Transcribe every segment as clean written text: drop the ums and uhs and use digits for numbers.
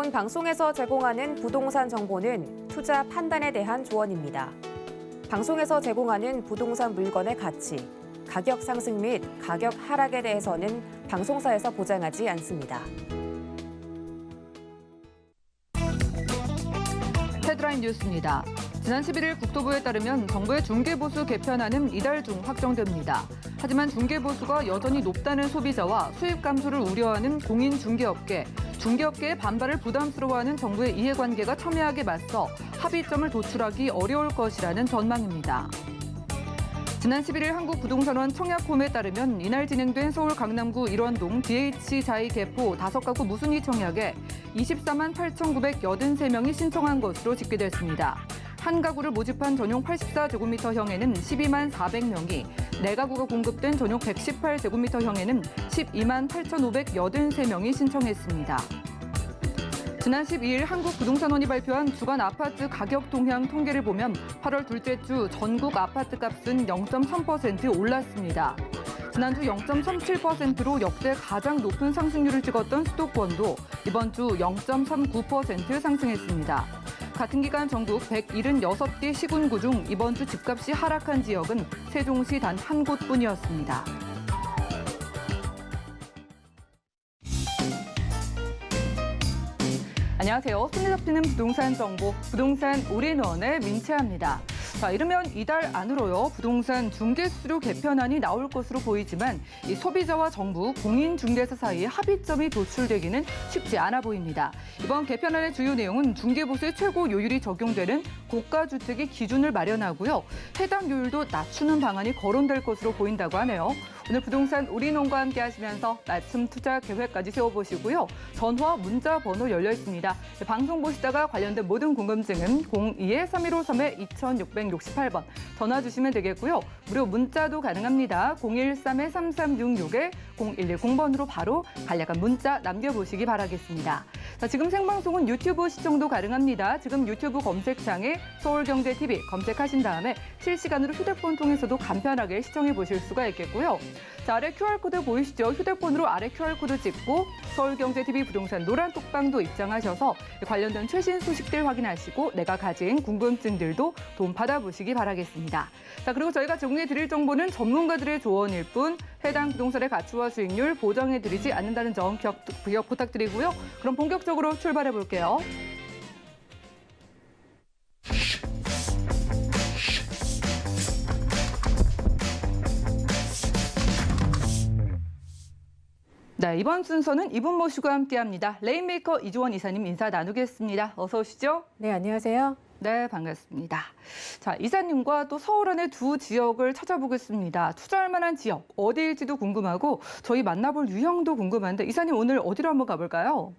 본 방송에서 제공하는 부동산 정보는 투자 판단에 대한 조언입니다. 방송에서 제공하는 부동산 물건의 가치, 가격 상승 및 가격 하락에 대해서는 방송사에서 보장하지 않습니다. 헤드라인 뉴스입니다. 지난 11일 국토부에 따르면 정부의 중개보수 개편안은 이달 중 확정됩니다. 하지만 중개보수가 여전히 높다는 소비자와 수입 감소를 우려하는 공인중개업계, 중개업계의 반발을 부담스러워하는 정부의 이해관계가 첨예하게 맞서 합의점을 도출하기 어려울 것이라는 전망입니다. 지난 11일 한국부동산원 청약홈에 따르면 이날 진행된 서울 강남구 일원동 DH자이 개포 5가구 무순위 청약에 24만 8,983명이 신청한 것으로 집계됐습니다. 한 가구를 모집한 전용 84제곱미터형에는 12만 400명이, 4가구가 공급된 전용 118제곱미터형에는 12만 8,583명이 신청했습니다. 지난 12일 한국부동산원이 발표한 주간 아파트 가격 동향 통계를 보면 8월 둘째 주 전국 아파트 값은 0.3% 올랐습니다. 지난주 0.37%로 역대 가장 높은 상승률을 찍었던 수도권도 이번 주 0.39% 상승했습니다. 같은 기간 전국 176개 시군구 중 이번 주 집값이 하락한 지역은 세종시 단 한 곳뿐이었습니다. 안녕하세요. 손에 잡히는 부동산 정보, 부동산 올인원의 민채아입니다. 자, 이르면 이달 안으로요, 부동산 중개수수료 개편안이 나올 것으로 보이지만 이 소비자와 정부, 공인중개사 사이에 합의점이 도출되기는 쉽지 않아 보입니다. 이번 개편안의 주요 내용은 중개보수의 최고 요율이 적용되는 고가주택의 기준을 마련하고요, 해당 요율도 낮추는 방안이 거론될 것으로 보인다고 하네요. 오늘 부동산 올인원과 함께 하시면서 맞춤 투자 계획까지 세워보시고요. 전화, 문자 번호 열려 있습니다. 방송 보시다가 관련된 모든 궁금증은 02-3153-2668번 전화 주시면 되겠고요. 무료 문자도 가능합니다. 013-3366-0110번으로 바로 간략한 문자 남겨보시기 바라겠습니다. 자, 지금 생방송은 유튜브 시청도 가능합니다. 지금 유튜브 검색창에 서울경제TV 검색하신 다음에 실시간으로 휴대폰 통해서도 간편하게 시청해 보실 수가 있겠고요. 자, 아래 QR코드 보이시죠? 휴대폰으로 아래 QR코드 찍고 서울경제TV 부동산 노란 톡방도 입장하셔서 관련된 최신 소식들 확인하시고 내가 가진 궁금증들도 도움 받아보시기 바라겠습니다. 자, 그리고 저희가 제공해 드릴 정보는 전문가들의 조언일 뿐 해당 부동산의 가치와 수익률 보장해 드리지 않는다는 점 기억 부탁드리고요. 그럼 본격적으로 출발해 볼게요. 네, 이번 순서는 이분 모시고 함께합니다. 레인메이커 이주원 이사님 인사 나누겠습니다. 어서 오시죠. 네, 안녕하세요. 네, 반갑습니다. 자, 이사님과 또 서울 안의 두 지역을 찾아보겠습니다. 투자할 만한 지역, 어디일지도 궁금하고 저희 만나볼 유형도 궁금한데 이사님 오늘 어디로 한번 가볼까요?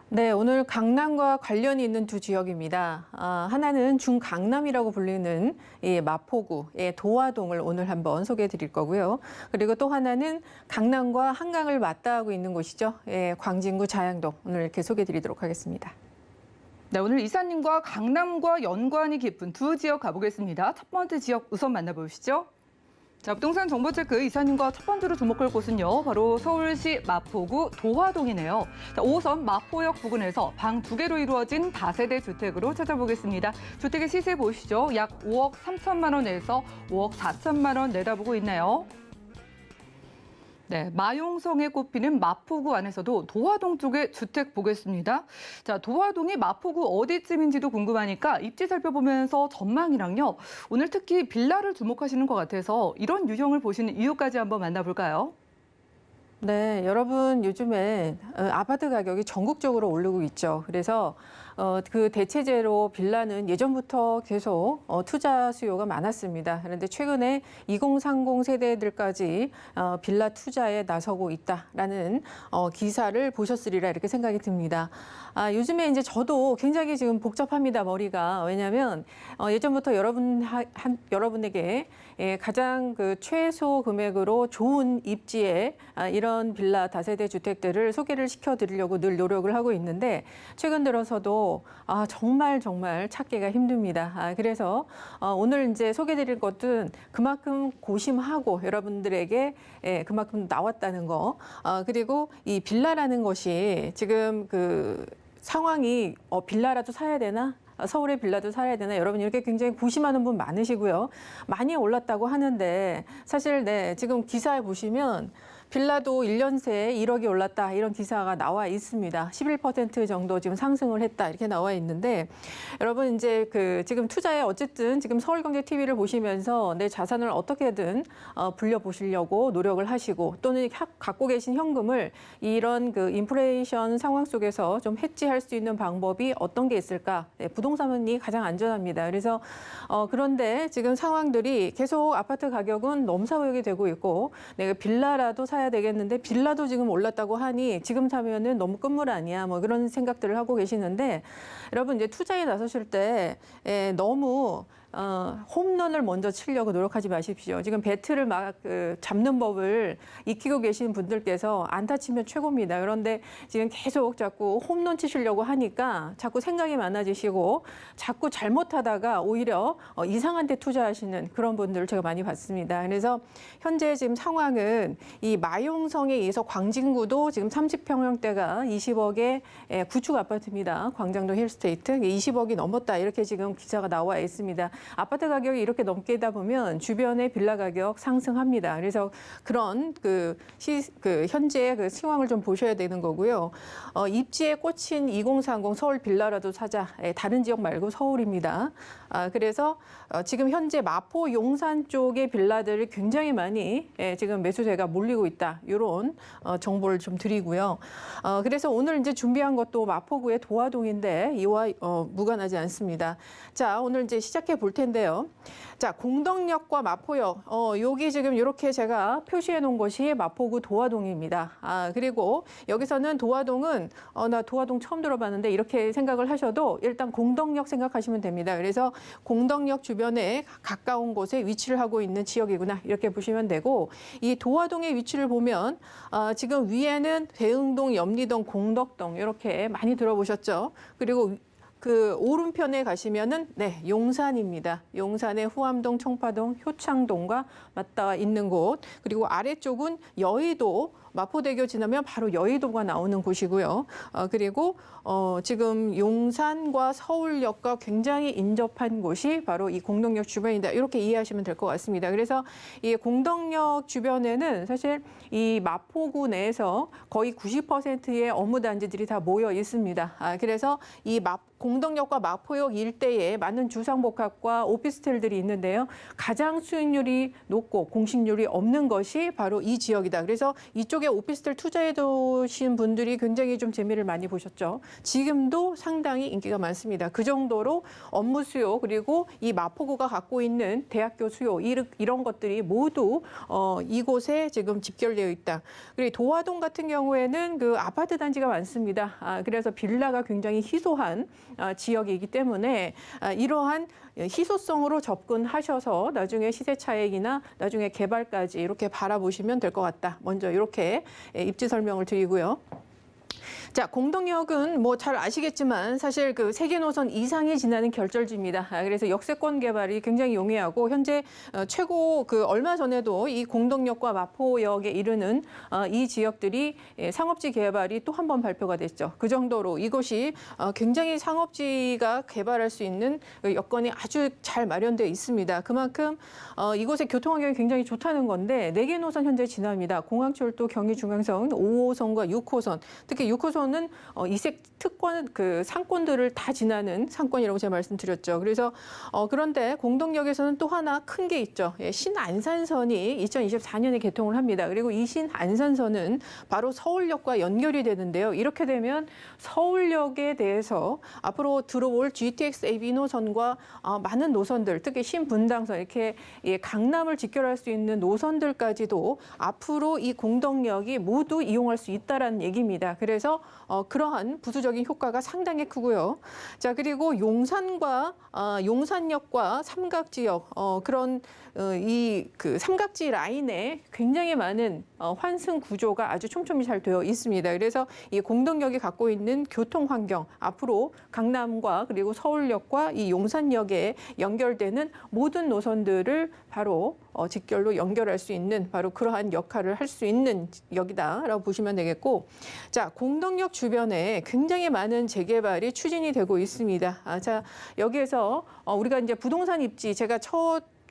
네, 오늘 강남과 관련이 있는 두 지역입니다. 하나는 중강남이라고 불리는 이 마포구의 도화동을 오늘 한번 소개해 드릴 거고요. 그리고 또 하나는 강남과 한강을 맞닿고 있는 곳이죠. 예, 광진구 자양동 오늘 이렇게 소개해 드리도록 하겠습니다. 네, 오늘 이사님과 강남과 연관이 깊은 두 지역 가보겠습니다. 첫 번째 지역 우선 만나보시죠. 자, 부동산 정보체크 이사님과 첫 번째로 주목할 곳은요, 바로 서울시 마포구 도화동이네요. 자, 5호선 마포역 부근에서 방 2개로 이루어진 다세대 주택으로 찾아보겠습니다. 주택의 시세 보시죠. 약 5억 3천만 원에서 5억 4천만 원 내다보고 있네요. 네, 마용성에 꼽히는 마포구 안에서도 도화동 쪽의 주택 보겠습니다. 자, 도화동이 마포구 어디쯤인지도 궁금하니까 입지 살펴보면서 전망이랑요, 오늘 특히 빌라를 주목하시는 것 같아서 이런 유형을 보시는 이유까지 한번 만나볼까요? 네, 여러분 요즘에 아파트 가격이 전국적으로 오르고 있죠. 그래서 그 대체제로 빌라는 예전부터 계속 투자 수요가 많았습니다. 그런데 최근에 2030 세대들까지 빌라 투자에 나서고 있다라는 기사를 보셨으리라 이렇게 생각이 듭니다. 요즘에 이제 저도 굉장히 지금 복잡합니다, 머리가. 왜냐하면 예전부터 여러분에게 가장 그 최소 금액으로 좋은 입지에 이런 빌라 다세대 주택들을 소개를 시켜드리려고 늘 노력을 하고 있는데 최근 들어서도 정말 찾기가 힘듭니다. 그래서 오늘 이제 소개드릴 것은 그만큼 고심하고 여러분들에게 그만큼 나왔다는 거. 그리고 이 빌라라는 것이 지금 상황이 빌라라도 사야 되나? 서울의 빌라도 사야 되나? 여러분 이렇게 굉장히 고심하는 분 많으시고요. 많이 올랐다고 하는데 사실 지금 기사에 보시면 빌라도 1년 새에 1억이 올랐다 이런 기사가 나와 있습니다. 11% 정도 지금 상승을 했다 이렇게 나와 있는데 여러분 이제 지금 투자에 어쨌든 지금 서울경제TV를 보시면서 내 자산을 어떻게든 불려 보시려고 노력을 하시고 또는 갖고 계신 현금을 이런 인플레이션 상황 속에서 좀 해지할 수 있는 방법이 어떤 게 있을까? 부동산이 가장 안전합니다. 그래서 그런데 지금 상황들이 계속 아파트 가격은 넘사벽이 되고 있고 내가 빌라라도 사야 되겠는데 빌라도 지금 올랐다고 하니 지금 사면은 너무 끝물 아니야 뭐 그런 생각들을 하고 계시는데 여러분 이제 투자에 나서실 때 너무 홈런을 먼저 치려고 노력하지 마십시오. 지금 배트를 막 잡는 법을 익히고 계신 분들께서 안타 치면 최고입니다. 그런데 지금 계속 자꾸 홈런 치시려고 하니까 자꾸 생각이 많아지시고 자꾸 잘못하다가 오히려 이상한 데 투자하시는 그런 분들을 제가 많이 봤습니다. 그래서 현재 지금 상황은 이 마용성에 의해서 광진구도 지금 30평형대가 20억의 구축 아파트입니다. 광장동 힐스테이트 20억이 넘었다 이렇게 지금 기사가 나와 있습니다. 아파트 가격이 이렇게 넘게다 보면 주변의 빌라 가격 상승합니다. 그래서 그런 현재 상황을 좀 보셔야 되는 거고요. 입지에 꽂힌 2030 서울 빌라라도 사자. 다른 지역 말고 서울입니다. 그래서 지금 현재 마포 용산 쪽의 빌라들이 굉장히 많이 지금 매수세가 몰리고 있다. 이런 정보를 좀 드리고요. 그래서 오늘 이제 준비한 것도 마포구의 도화동인데 이와 무관하지 않습니다. 자, 오늘 이제 시작해 볼 텐데요. 자, 공덕역과 마포역, 여기 지금 이렇게 제가 표시해 놓은 것이 마포구 도화동입니다. 그리고 여기서는 도화동은, 나 도화동 처음 들어봤는데 이렇게 생각을 하셔도 일단 공덕역 생각하시면 됩니다. 그래서 공덕역 주변에 가까운 곳에 위치를 하고 있는 지역이구나. 이렇게 보시면 되고, 이 도화동의 위치를 보면, 지금 위에는 대흥동, 염리동, 공덕동, 이렇게 많이 들어보셨죠? 그리고 오른편에 가시면은 용산입니다. 용산의 후암동, 청파동, 효창동과 맞닿아 있는 곳. 그리고 아래쪽은 여의도, 마포대교 지나면 바로 여의도가 나오는 곳이고요. 그리고 지금 용산과 서울역과 굉장히 인접한 곳이 바로 이 공덕역 주변이다. 이렇게 이해하시면 될 것 같습니다. 그래서 이 공덕역 주변에는 사실 이 마포구 내에서 거의 90%의 업무단지들이 다 모여 있습니다. 그래서 이 공덕역과 마포역 일대에 많은 주상복합과 오피스텔들이 있는데요. 가장 수익률이 높고 공실률이 없는 것이 바로 이 지역이다. 그래서 이쪽에 오피스텔 투자해 두신 분들이 굉장히 좀 재미를 많이 보셨죠. 지금도 상당히 인기가 많습니다. 그 정도로 업무 수요 그리고 이 마포구가 갖고 있는 대학교 수요 이런 것들이 모두 이곳에 지금 집결되어 있다. 그리고 도화동 같은 경우에는 아파트 단지가 많습니다. 그래서 빌라가 굉장히 희소한 지역이기 때문에 이러한 희소성으로 접근하셔서 나중에 시세 차익이나 나중에 개발까지 이렇게 바라보시면 될 것 같다. 먼저 이렇게 입지 설명을 드리고요. 자, 공덕역은 뭐 잘 아시겠지만 사실 세계 노선 이상이 지나는 결절지입니다. 그래서 역세권 개발이 굉장히 용이하고 현재 최고 얼마 전에도 이 공덕역과 마포역에 이르는 이 지역들이 상업지 개발이 또 한 번 발표가 됐죠. 그 정도로 이곳이 굉장히 상업지가 개발할 수 있는 여건이 아주 잘 마련되어 있습니다. 그만큼 이곳의 교통 환경이 굉장히 좋다는 건데 4개 노선 현재 지납니다. 공항철도, 경의중앙선, 5호선과 6호선. 특히 6호선은 이색 특권 상권들을 다 지나는 상권이라고 제가 말씀드렸죠. 그래서 그런데 공덕역에서는 또 하나 큰 게 있죠. 신안산선이 2024년에 개통을 합니다. 그리고 이 신안산선은 바로 서울역과 연결이 되는데요. 이렇게 되면 서울역에 대해서 앞으로 들어올 GTX AB 노선과 많은 노선들, 특히 신분당선 이렇게 강남을 직결할 수 있는 노선들까지도 앞으로 이 공덕역이 모두 이용할 수 있다라는 얘기입니다. 그래서 그러한 부수적인 효과가 상당히 크고요. 자, 그리고 용산역과 삼각지역 그런 이 삼각지 라인에 굉장히 많은 환승 구조가 아주 촘촘히 잘 되어 있습니다. 그래서 이 공덕역이 갖고 있는 교통 환경, 앞으로 강남과 그리고 서울역과 이 용산역에 연결되는 모든 노선들을 바로 직결로 연결할 수 있는 바로 그러한 역할을 할 수 있는 역이다라고 보시면 되겠고, 자, 공덕역 주변에 굉장히 많은 재개발이 추진이 되고 있습니다. 자, 여기에서 우리가 이제 부동산 입지, 제가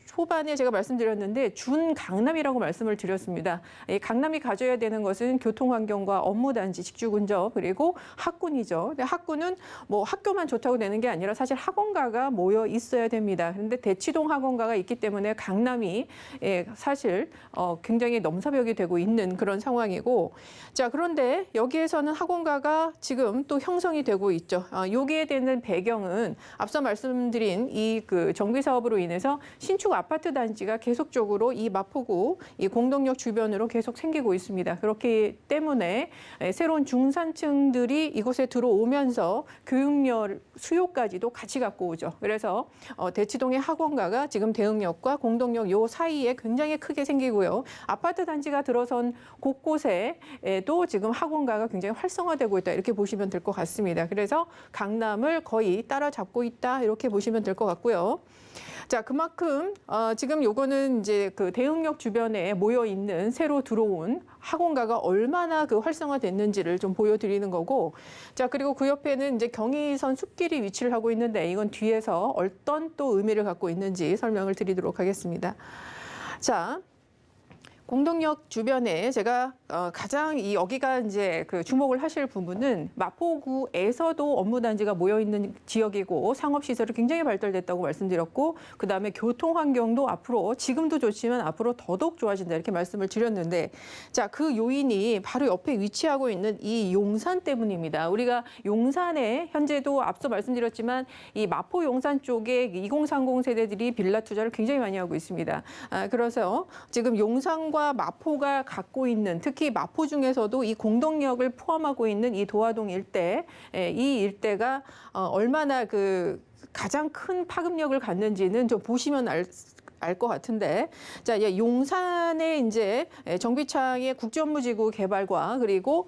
초반에 제가 말씀드렸는데 준강남이라고 말씀을 드렸습니다. 이 강남이 가져야 되는 것은 교통환경과 업무단지, 직주근접, 그리고 학군이죠. 근데 학군은 뭐 학교만 좋다고 되는 게 아니라 사실 학원가가 모여 있어야 됩니다. 그런데 대치동 학원가가 있기 때문에 강남이 사실 굉장히 넘사벽이 되고 있는 그런 상황이고, 자, 그런데 여기에서는 학원가가 지금 또 형성이 되고 있죠. 여기에 되는 배경은 앞서 말씀드린 이 그 정비 사업으로 인해서 신축 아파트 단지가 계속적으로 이 마포구 이 공덕역 주변으로 계속 생기고 있습니다. 그렇기 때문에 새로운 중산층들이 이곳에 들어오면서 교육열 수요까지도 같이 갖고 오죠. 그래서 대치동의 학원가가 지금 대흥역과 공덕역 요 사이에 굉장히 크게 생기고요. 아파트 단지가 들어선 곳곳에도 지금 학원가가 굉장히 활성화되고 있다, 이렇게 보시면 될 것 같습니다. 그래서 강남을 거의 따라잡고 있다, 이렇게 보시면 될 것 같고요. 자, 그만큼 지금 요거는 이제 그 대흥역 주변에 모여 있는 새로 들어온 학원가가 얼마나 그 활성화됐는지를 좀 보여드리는 거고, 자, 그리고 그 옆에는 이제 경의선 숲길이 위치를 하고 있는데 이건 뒤에서 어떤 또 의미를 갖고 있는지 설명을 드리도록 하겠습니다. 자, 공덕역 주변에 제가 가장 여기가 이제 그 주목을 하실 부분은 마포구에서도 업무단지가 모여 있는 지역이고 상업시설이 굉장히 발달됐다고 말씀드렸고, 그 다음에 교통 환경도 앞으로 지금도 좋지만 앞으로 더더욱 좋아진다, 이렇게 말씀을 드렸는데, 자, 그 요인이 바로 옆에 위치하고 있는 이 용산 때문입니다. 우리가 용산에 현재도 앞서 말씀드렸지만 이 마포 용산 쪽에 2030 세대들이 빌라 투자를 굉장히 많이 하고 있습니다. 그래서 지금 용산과 마포가 갖고 있는, 특히 마포 중에서도 이 공덕역을 포함하고 있는 이 도화동 일대, 이 일대가 얼마나 그 가장 큰 파급력을 갖는지는 좀 보시면 알 것 같은데, 자, 용산의 이제 정비창의 국제업무지구 개발과 그리고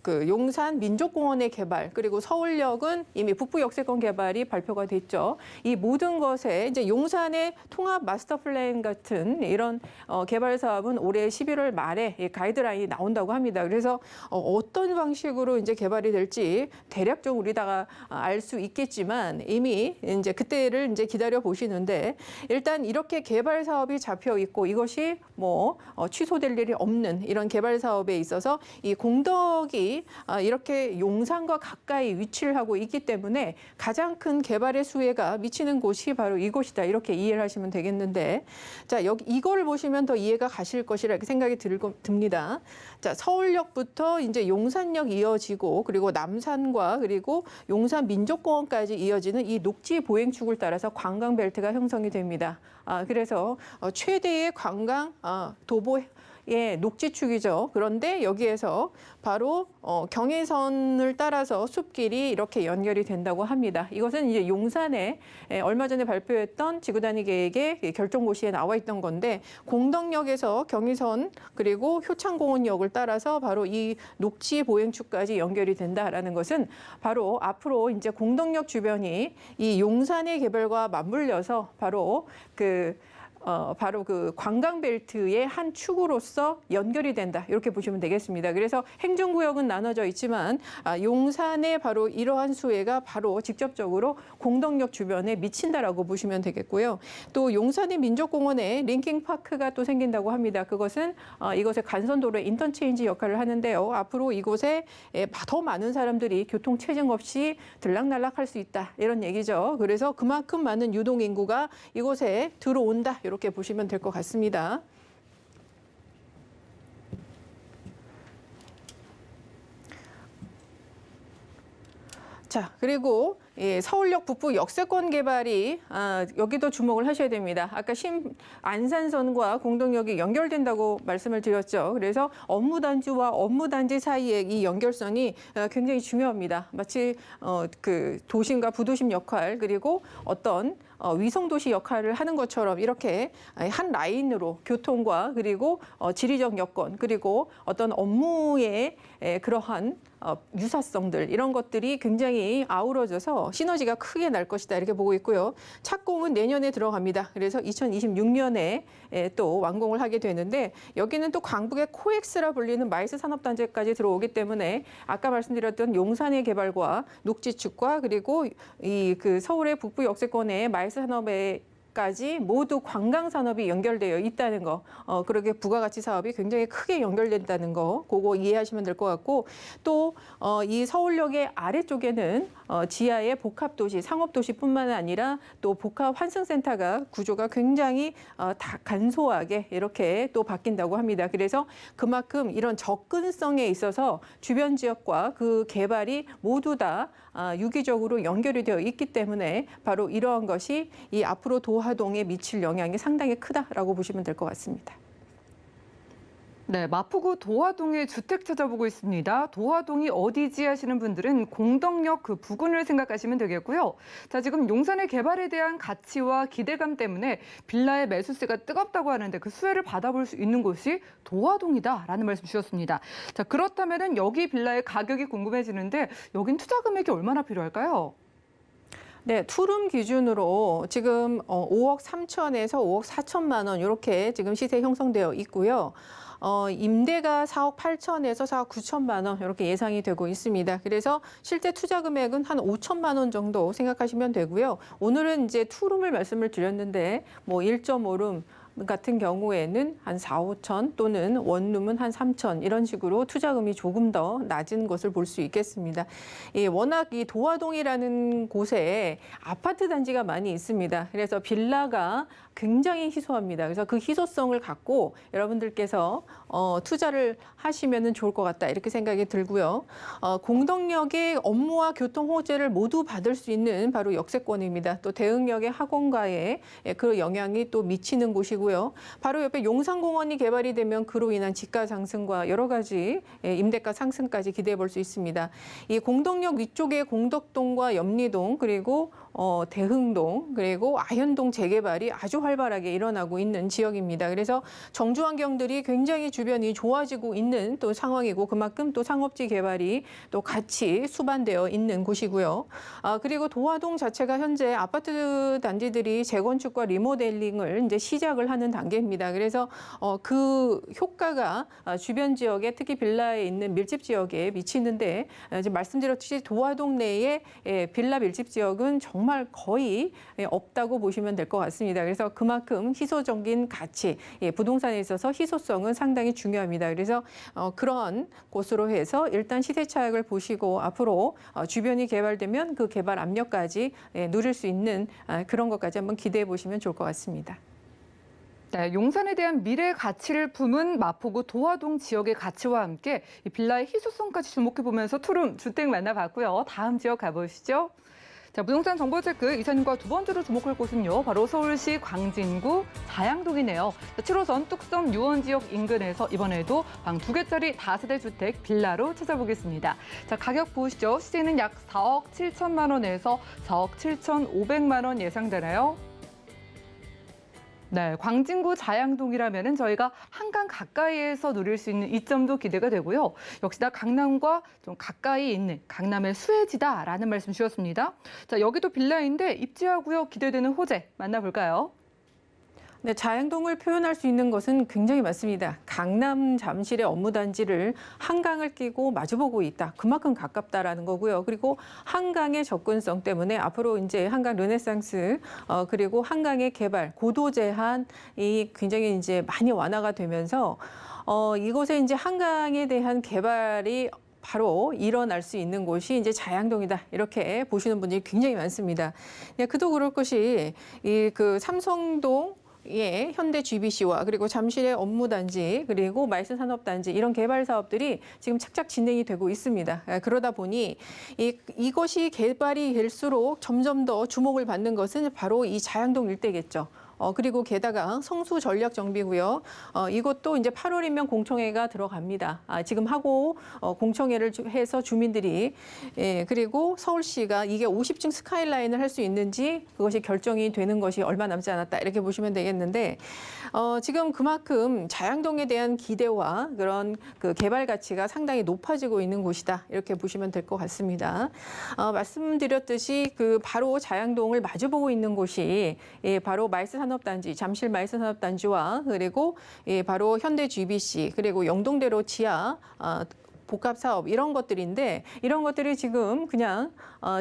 그 용산 민족공원의 개발, 그리고 서울역은 이미 북부 역세권 개발이 발표가 됐죠. 이 모든 것에 이제 용산의 통합 마스터 플랜 같은 이런 개발 사업은 올해 11월 말에 가이드라인이 나온다고 합니다. 그래서 어떤 방식으로 이제 개발이 될지 대략적으로 우리다가 알 수 있겠지만 이미 이제 그때를 이제 기다려 보시는데, 일단 이렇게 개발 사업이 잡혀 있고 이것이 뭐 취소될 일이 없는 이런 개발 사업에 있어서 이 공덕이 이렇게 용산과 가까이 위치를 하고 있기 때문에 가장 큰 개발의 수혜가 미치는 곳이 바로 이곳이다, 이렇게 이해를 하시면 되겠는데, 자, 여기 이거를 보시면 더 이해가 가실 것이라 이렇게 생각이 듭니다. 자, 서울역부터 이제 용산역 이어지고 그리고 남산과 그리고 용산 민족공원까지 이어지는 이 녹지 보행축을 따라서 관광 벨트가 형성이 됩니다. 그래서 최대의 관광 도보 녹지축이죠. 그런데 여기에서 바로 경의선을 따라서 숲길이 이렇게 연결이 된다고 합니다. 이것은 이제 용산에 얼마 전에 발표했던 지구단위 계획의 결정고시에 나와 있던 건데, 공덕역에서 경의선 그리고 효창공원역을 따라서 바로 이 녹지 보행축까지 연결이 된다라는 것은 바로 앞으로 이제 공덕역 주변이 이 용산의 개발과 맞물려서 바로 그 관광벨트의 한 축으로서 연결이 된다, 이렇게 보시면 되겠습니다. 그래서 행정구역은 나눠져 있지만 용산의 바로 이러한 수혜가 바로 직접적으로 공덕역 주변에 미친다라고 보시면 되겠고요. 또 용산의 민족공원에 링킹파크가 또 생긴다고 합니다. 그것은 이것의 간선도로의 인터체인지 역할을 하는데요. 앞으로 이곳에 더 많은 사람들이 교통체증 없이 들락날락할 수 있다, 이런 얘기죠. 그래서 그만큼 많은 유동인구가 이곳에 들어온다, 이렇게 보시면 될 것 같습니다. 자, 그리고 서울역 북부 역세권 개발이 여기도 주목을 하셔야 됩니다. 아까 안산선과 공덕역이 연결된다고 말씀을 드렸죠. 그래서 업무단지와 업무단지 사이의 이 연결선이 굉장히 중요합니다. 마치 그 도심과 부도심 역할, 그리고 어떤 위성도시 역할을 하는 것처럼 이렇게 한 라인으로 교통과 그리고 지리적 여건 그리고 어떤 업무의 그러한 유사성들 이런 것들이 굉장히 아우러져서 시너지가 크게 날 것이다 이렇게 보고 있고요. 착공은 내년에 들어갑니다. 그래서 2026년에 또 완공을 하게 되는데 여기는 또 광북의 코엑스라 불리는 마이스 산업단지까지 들어오기 때문에 아까 말씀드렸던 용산의 개발과 녹지축과 그리고 그 서울의 북부 역세권의 마이스 산업의 까지 모두 관광 산업이 연결되어 있다는 거, 그렇게 부가가치 사업이 굉장히 크게 연결된다는 거, 그거 이해하시면 될 것 같고 또 이 서울역의 아래쪽에는 지하의 복합도시, 상업도시뿐만 아니라 또 복합 환승센터가 구조가 굉장히 다 간소하게 이렇게 또 바뀐다고 합니다. 그래서 그만큼 이런 접근성에 있어서 주변 지역과 그 개발이 모두 다 유기적으로 연결이 되어 있기 때문에 바로 이러한 것이 이 앞으로 도하동에 미칠 영향이 상당히 크다라고 보시면 될 것 같습니다. 네, 마포구 도화동의 주택 찾아보고 있습니다. 도화동이 어디지 하시는 분들은 공덕역 그 부근을 생각하시면 되겠고요. 자, 지금 용산의 개발에 대한 가치와 기대감 때문에 빌라의 매수세가 뜨겁다고 하는데 그 수혜를 받아볼 수 있는 곳이 도화동이다라는 말씀 주셨습니다. 자, 그렇다면은 여기 빌라의 가격이 궁금해지는데 여긴 투자 금액이 얼마나 필요할까요? 네, 투룸 기준으로 지금 5억 3천에서 5억 4천만 원 이렇게 지금 시세 형성되어 있고요. 임대가 4억 8천에서 4억 9천만 원 이렇게 예상이 되고 있습니다. 그래서 실제 투자 금액은 한 5천만 원 정도 생각하시면 되고요. 오늘은 이제 투룸을 말씀을 드렸는데 뭐 1.5룸 같은 경우에는 한 4, 5천 또는 원룸은 한 3천 이런 식으로 투자금이 조금 더 낮은 것을 볼 수 있겠습니다. 워낙 이 도화동이라는 곳에 아파트 단지가 많이 있습니다. 그래서 빌라가 굉장히 희소합니다. 그래서 그 희소성을 갖고 여러분들께서 투자를 하시면 좋을 것 같다 이렇게 생각이 들고요. 공덕역의 업무와 교통 호재를 모두 받을 수 있는 바로 역세권입니다. 또 대흥역의 학원가에 그 영향이 또 미치는 곳이고요. 바로 옆에 용산공원이 개발이 되면 그로 인한 지가 상승과 여러 가지 임대가 상승까지 기대해 볼 수 있습니다. 이 공덕역 위쪽에 공덕동과 염리동 그리고 대흥동 그리고 아현동 재개발이 아주 활발하게 일어나고 있는 지역입니다. 그래서 정주 환경들이 굉장히 주변이 좋아지고 있는 또 상황이고 그만큼 또 상업지 개발이 또 같이 수반되어 있는 곳이고요. 그리고 도화동 자체가 현재 아파트 단지들이 재건축과 리모델링을 이제 시작을 하는 단계입니다. 그래서 그 효과가 주변 지역에 특히 빌라에 있는 밀집 지역에 미치는데 지금 말씀드렸듯이 도화동 내의 빌라 밀집 지역은 정말 거의 없다고 보시면 될 것 같습니다. 그래서 그만큼 희소적인 가치, 부동산에 있어서 희소성은 상당히 중요합니다. 그래서 그런 곳으로 해서 일단 시세 차익을 보시고 앞으로 주변이 개발되면 그 개발 압력까지 누릴 수 있는 그런 것까지 한번 기대해 보시면 좋을 것 같습니다. 네, 용산에 대한 미래 가치를 품은 마포구 도화동 지역의 가치와 함께 이 빌라의 희소성까지 주목해보면서 투룸 주택 만나봤고요. 다음 지역 가보시죠. 자, 부동산 정보 체크 이사님과 두 번째로 주목할 곳은요. 바로 서울시 광진구 자양동이네요. 7호선 뚝섬 유원 지역 인근에서 이번에도 방 2개짜리 다세대 주택 빌라로 찾아보겠습니다. 자, 가격 보시죠. 시세는 약 4억 7천만 원에서 4억 7,500만 원 예상되나요? 네, 광진구 자양동이라면은 저희가 한강 가까이에서 누릴 수 있는 이점도 기대가 되고요. 역시나 강남과 좀 가까이 있는 강남의 수혜지다라는 말씀 주셨습니다. 자, 여기도 빌라인데 입지하고요. 기대되는 호재 만나볼까요? 네, 자양동을 표현할 수 있는 것은 굉장히 많습니다. 강남 잠실의 업무단지를 한강을 끼고 마주보고 있다. 그만큼 가깝다라는 거고요. 그리고 한강의 접근성 때문에 앞으로 이제 한강 르네상스 그리고 한강의 개발, 고도 제한이 굉장히 이제 많이 완화가 되면서 이곳에 이제 한강에 대한 개발이 바로 일어날 수 있는 곳이 이제 자양동이다. 이렇게 보시는 분들이 굉장히 많습니다. 그도 그럴 것이 그 삼성동 현대 GBC와 그리고 잠실의 업무단지 그리고 마이스 산업단지 이런 개발 사업들이 지금 착착 진행이 되고 있습니다. 그러다 보니 이것이 개발이 될수록 점점 더 주목을 받는 것은 바로 이 자양동 일대겠죠. 그리고 게다가 성수 전력 정비고요. 이것도 이제 8월이면 공청회가 들어갑니다. 지금 하고 공청회를 해서 주민들이 그리고 서울시가 이게 50층 스카이라인을 할 수 있는지 그것이 결정이 되는 것이 얼마 남지 않았다 이렇게 보시면 되겠는데 지금 그만큼 자양동에 대한 기대와 그런 그 개발 가치가 상당히 높아지고 있는 곳이다 이렇게 보시면 될 것 같습니다. 말씀드렸듯이 그 바로 자양동을 마주보고 있는 곳이 바로 마이스 산업단지, 잠실 마이스 산업단지와 그리고 바로 현대 GBC 그리고 영동대로 지하 복합 사업 이런 것들인데 이런 것들이 지금 그냥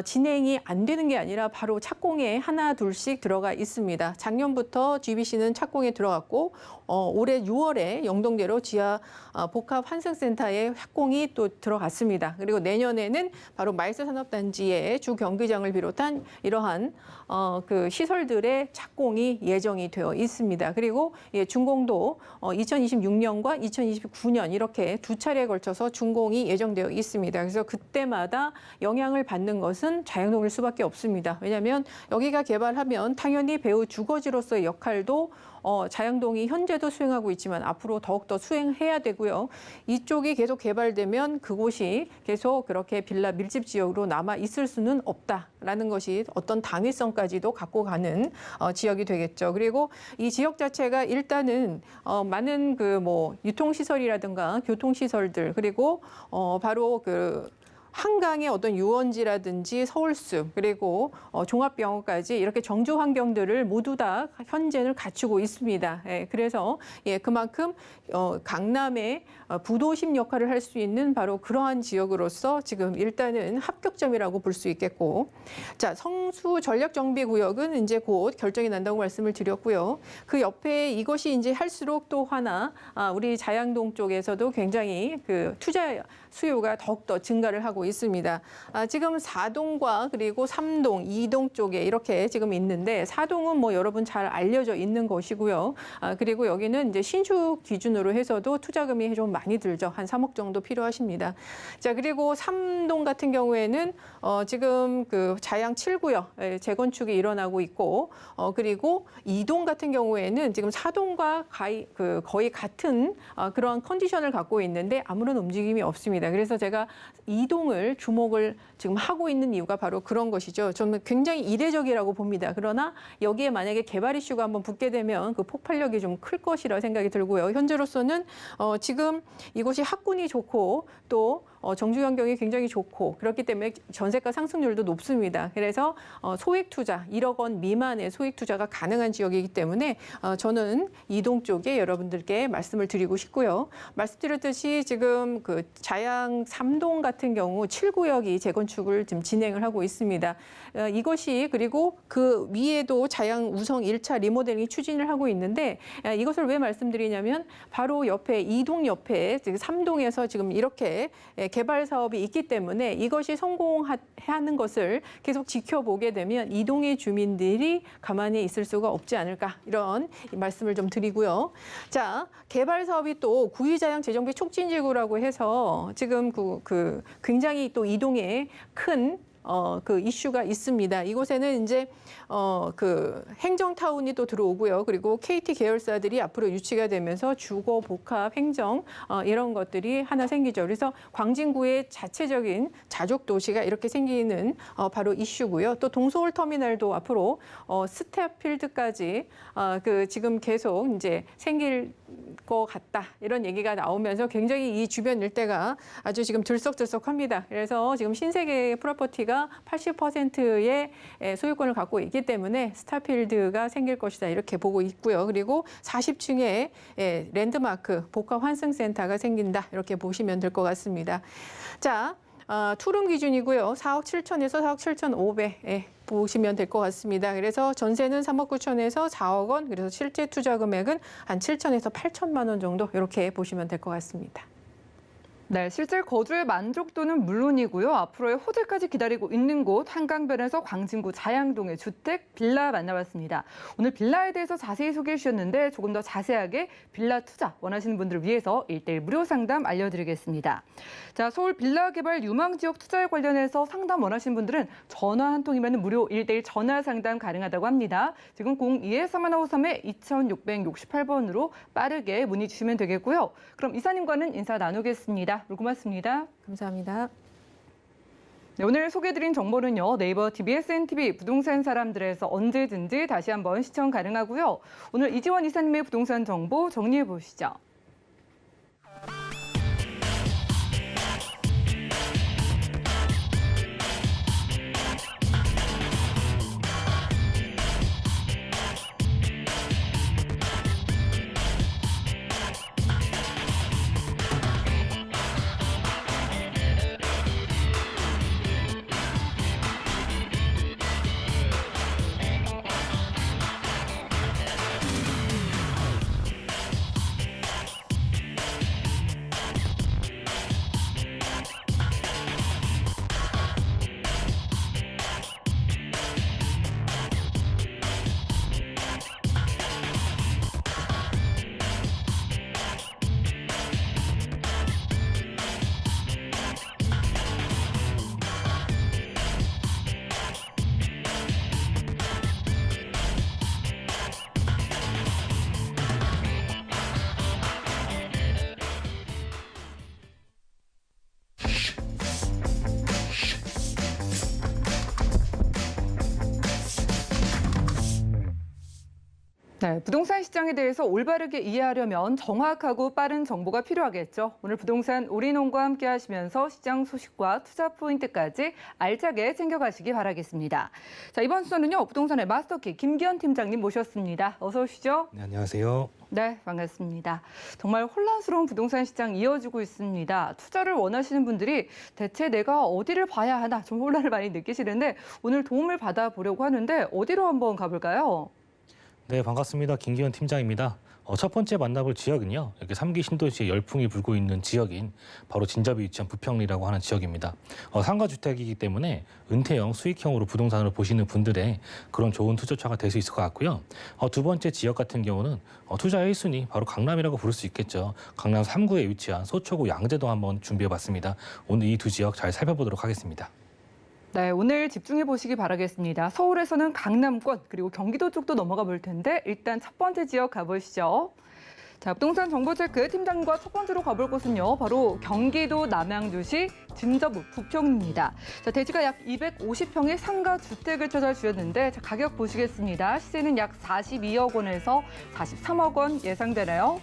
진행이 안 되는 게 아니라 바로 착공에 하나 둘씩 들어가 있습니다. 작년부터 GBC는 착공에 들어갔고 올해 6월에 영동대로 지하 복합 환승센터에 착공이 또 들어갔습니다. 그리고 내년에는 바로 마이스 산업단지의 주 경기장을 비롯한 이러한 그 시설들의 착공이 예정이 되어 있습니다. 그리고 준공도 2026년과 2029년 이렇게 두 차례에 걸쳐서 준공이 예정되어 있습니다. 그래서 그때마다 영향을 받는 것은 자양동일 수밖에 없습니다. 왜냐하면 여기가 개발하면 당연히 배후 주거지로서의 역할도 자양동이 현재도 수행하고 있지만 앞으로 더욱더 수행해야 되고요. 이쪽이 계속 개발되면 그곳이 계속 그렇게 빌라 밀집 지역으로 남아 있을 수는 없다라는 것이 어떤 당위성까지도 갖고 가는 지역이 되겠죠. 그리고 이 지역 자체가 일단은 많은 그 뭐 유통시설이라든가 교통시설들 그리고 바로 그 한강의 어떤 유원지라든지 서울숲 그리고 종합병원까지 이렇게 정주 환경들을 모두 다 현재는 갖추고 있습니다. 그래서 그만큼 강남의 부도심 역할을 할 수 있는 바로 그러한 지역으로서 지금 일단은 합격점이라고 볼 수 있겠고, 자 성수 전략정비구역은 이제 곧 결정이 난다고 말씀을 드렸고요. 그 옆에 이것이 이제 할수록 또 하나 우리 자양동 쪽에서도 굉장히 그 투자 수요가 더욱더 증가를 하고 있습니다. 지금 4동과 그리고 3동, 2동 쪽에 이렇게 지금 있는데 4동은 뭐 여러분 잘 알려져 있는 것이고요. 그리고 여기는 이제 신축 기준으로 해서도 투자금이 좀 많이 들죠. 한 3억 정도 필요하십니다. 자, 그리고 3동 같은 경우에는 지금 그 자양 7구역 재건축이 일어나고 있고 그리고 2동 같은 경우에는 지금 4동과 거의 같은 그런 컨디션을 갖고 있는데 아무런 움직임이 없습니다. 그래서 제가 2동을 주목을 지금 하고 있는 이유가 바로 그런 것이죠. 저는 굉장히 이례적이라고 봅니다. 그러나 여기에 만약에 개발 이슈가 한번 붙게 되면 그 폭발력이 좀 클 것이라 생각이 들고요. 현재로서는 지금 이곳이 학군이 좋고 또 정주 환경이 굉장히 좋고 그렇기 때문에 전세가 상승률도 높습니다. 그래서 소액 투자 1억 원 미만의 소액 투자가 가능한 지역이기 때문에 저는 이동 쪽에 여러분들께 말씀을 드리고 싶고요. 말씀드렸듯이 지금 그 자양 3동 같은 경우 7구역이 재건축을 지금 진행을 하고 있습니다. 이것이 그리고 그 위에도 자양 우성 1차 리모델링 추진을 하고 있는데 이것을 왜 말씀드리냐면 바로 옆에 2동 옆에 3동에서 지금 이렇게 개발 사업이 있기 때문에 이것이 성공하는 것을 계속 지켜보게 되면 이동의 주민들이 가만히 있을 수가 없지 않을까 이런 말씀을 좀 드리고요. 자, 개발 사업이 또 구의자양 재정비 촉진지구라고 해서 지금 그 굉장히 또 이동에 큰 그 이슈가 있습니다. 이곳에는 이제 그 행정타운이 또 들어오고요. 그리고 KT 계열사들이 앞으로 유치가 되면서 주거, 복합, 행정 이런 것들이 하나 생기죠. 그래서 광진구의 자체적인 자족 도시가 이렇게 생기는 바로 이슈고요. 또 동서울 터미널도 앞으로 스태필드까지 그 지금 계속 이제 생길 것 같다 이런 얘기가 나오면서 굉장히 이 주변 일대가 아주 지금 들썩들썩합니다. 그래서 지금 신세계 프로퍼티가 80%의 소유권을 갖고 있기 때문에 스타필드가 생길 것이다 이렇게 보고 있고요. 그리고 40층에 랜드마크 복합 환승센터가 생긴다 이렇게 보시면 될 것 같습니다. 자, 투룸 기준이고요. 4억 7천에서 4억 7,500 보시면 될 것 같습니다. 그래서 전세는 3억 9천에서 4억 원, 그래서 실제 투자 금액은 한 7천에서 8천만 원 정도 이렇게 보시면 될 것 같습니다. 네, 실제 거주의 만족도는 물론이고요. 앞으로의 호재까지 기다리고 있는 곳 한강변에서 광진구 자양동의 주택 빌라 만나봤습니다. 오늘 빌라에 대해서 자세히 소개해 주셨는데 조금 더 자세하게 빌라 투자 원하시는 분들을 위해서 1:1 무료 상담 알려드리겠습니다. 자, 서울 빌라 개발 유망 지역 투자에 관련해서 상담 원하시는 분들은 전화 한 통이면 무료 1:1 전화 상담 가능하다고 합니다. 지금 02-3153-2668번으로 빠르게 문의 주시면 되겠고요. 그럼 이사님과는 인사 나누겠습니다. 고맙습니다. 감사합니다. 네, 오늘 소개해드린 정보는요. 네이버 TBS NTV 부동산 사람들에서 언제든지 다시 한번 시청 가능하고요. 오늘 이지원 이사님의 부동산 정보 정리해 보시죠. 네, 부동산 시장에 대해서 올바르게 이해하려면 정확하고 빠른 정보가 필요하겠죠. 오늘 부동산 우리농과 함께 하시면서 시장 소식과 투자 포인트까지 알차게 챙겨가시기 바라겠습니다. 자, 이번 수업은요, 부동산의 마스터키 김기현 팀장님 모셨습니다. 어서 오시죠. 네, 안녕하세요. 네, 반갑습니다. 정말 혼란스러운 부동산 시장 이어지고 있습니다. 투자를 원하시는 분들이 대체 내가 어디를 봐야 하나 좀 혼란을 많이 느끼시는데 오늘 도움을 받아보려고 하는데 어디로 한번 가볼까요? 네, 반갑습니다. 김기현 팀장입니다. 첫 번째 만나볼 지역은요. 이렇게 3기 신도시에 열풍이 불고 있는 지역인 바로 진접이 위치한 부평리라고 하는 지역입니다. 상가주택이기 때문에 은퇴형, 수익형으로 부동산을 보시는 분들의 그런 좋은 투자처가 될 수 있을 것 같고요. 두 번째 지역 같은 경우는 투자의 1순위, 바로 강남이라고 부를 수 있겠죠. 강남 3구에 위치한 서초구 양재동 한번 준비해봤습니다. 오늘 이 두 지역 잘 살펴보도록 하겠습니다. 네, 오늘 집중해 보시기 바라겠습니다. 서울에서는 강남권 그리고 경기도 쪽도 넘어가 볼 텐데 일단 첫 번째 지역 가보시죠. 자, 부동산 정보 체크 팀장님과 첫 번째로 가볼 곳은요. 바로 경기도 남양주시 진접 부평입니다. 자, 대지가 약 250평의 상가 주택을 찾아주셨는데 자, 가격 보시겠습니다. 시세는 약 42억 원에서 43억 원 예상되나요?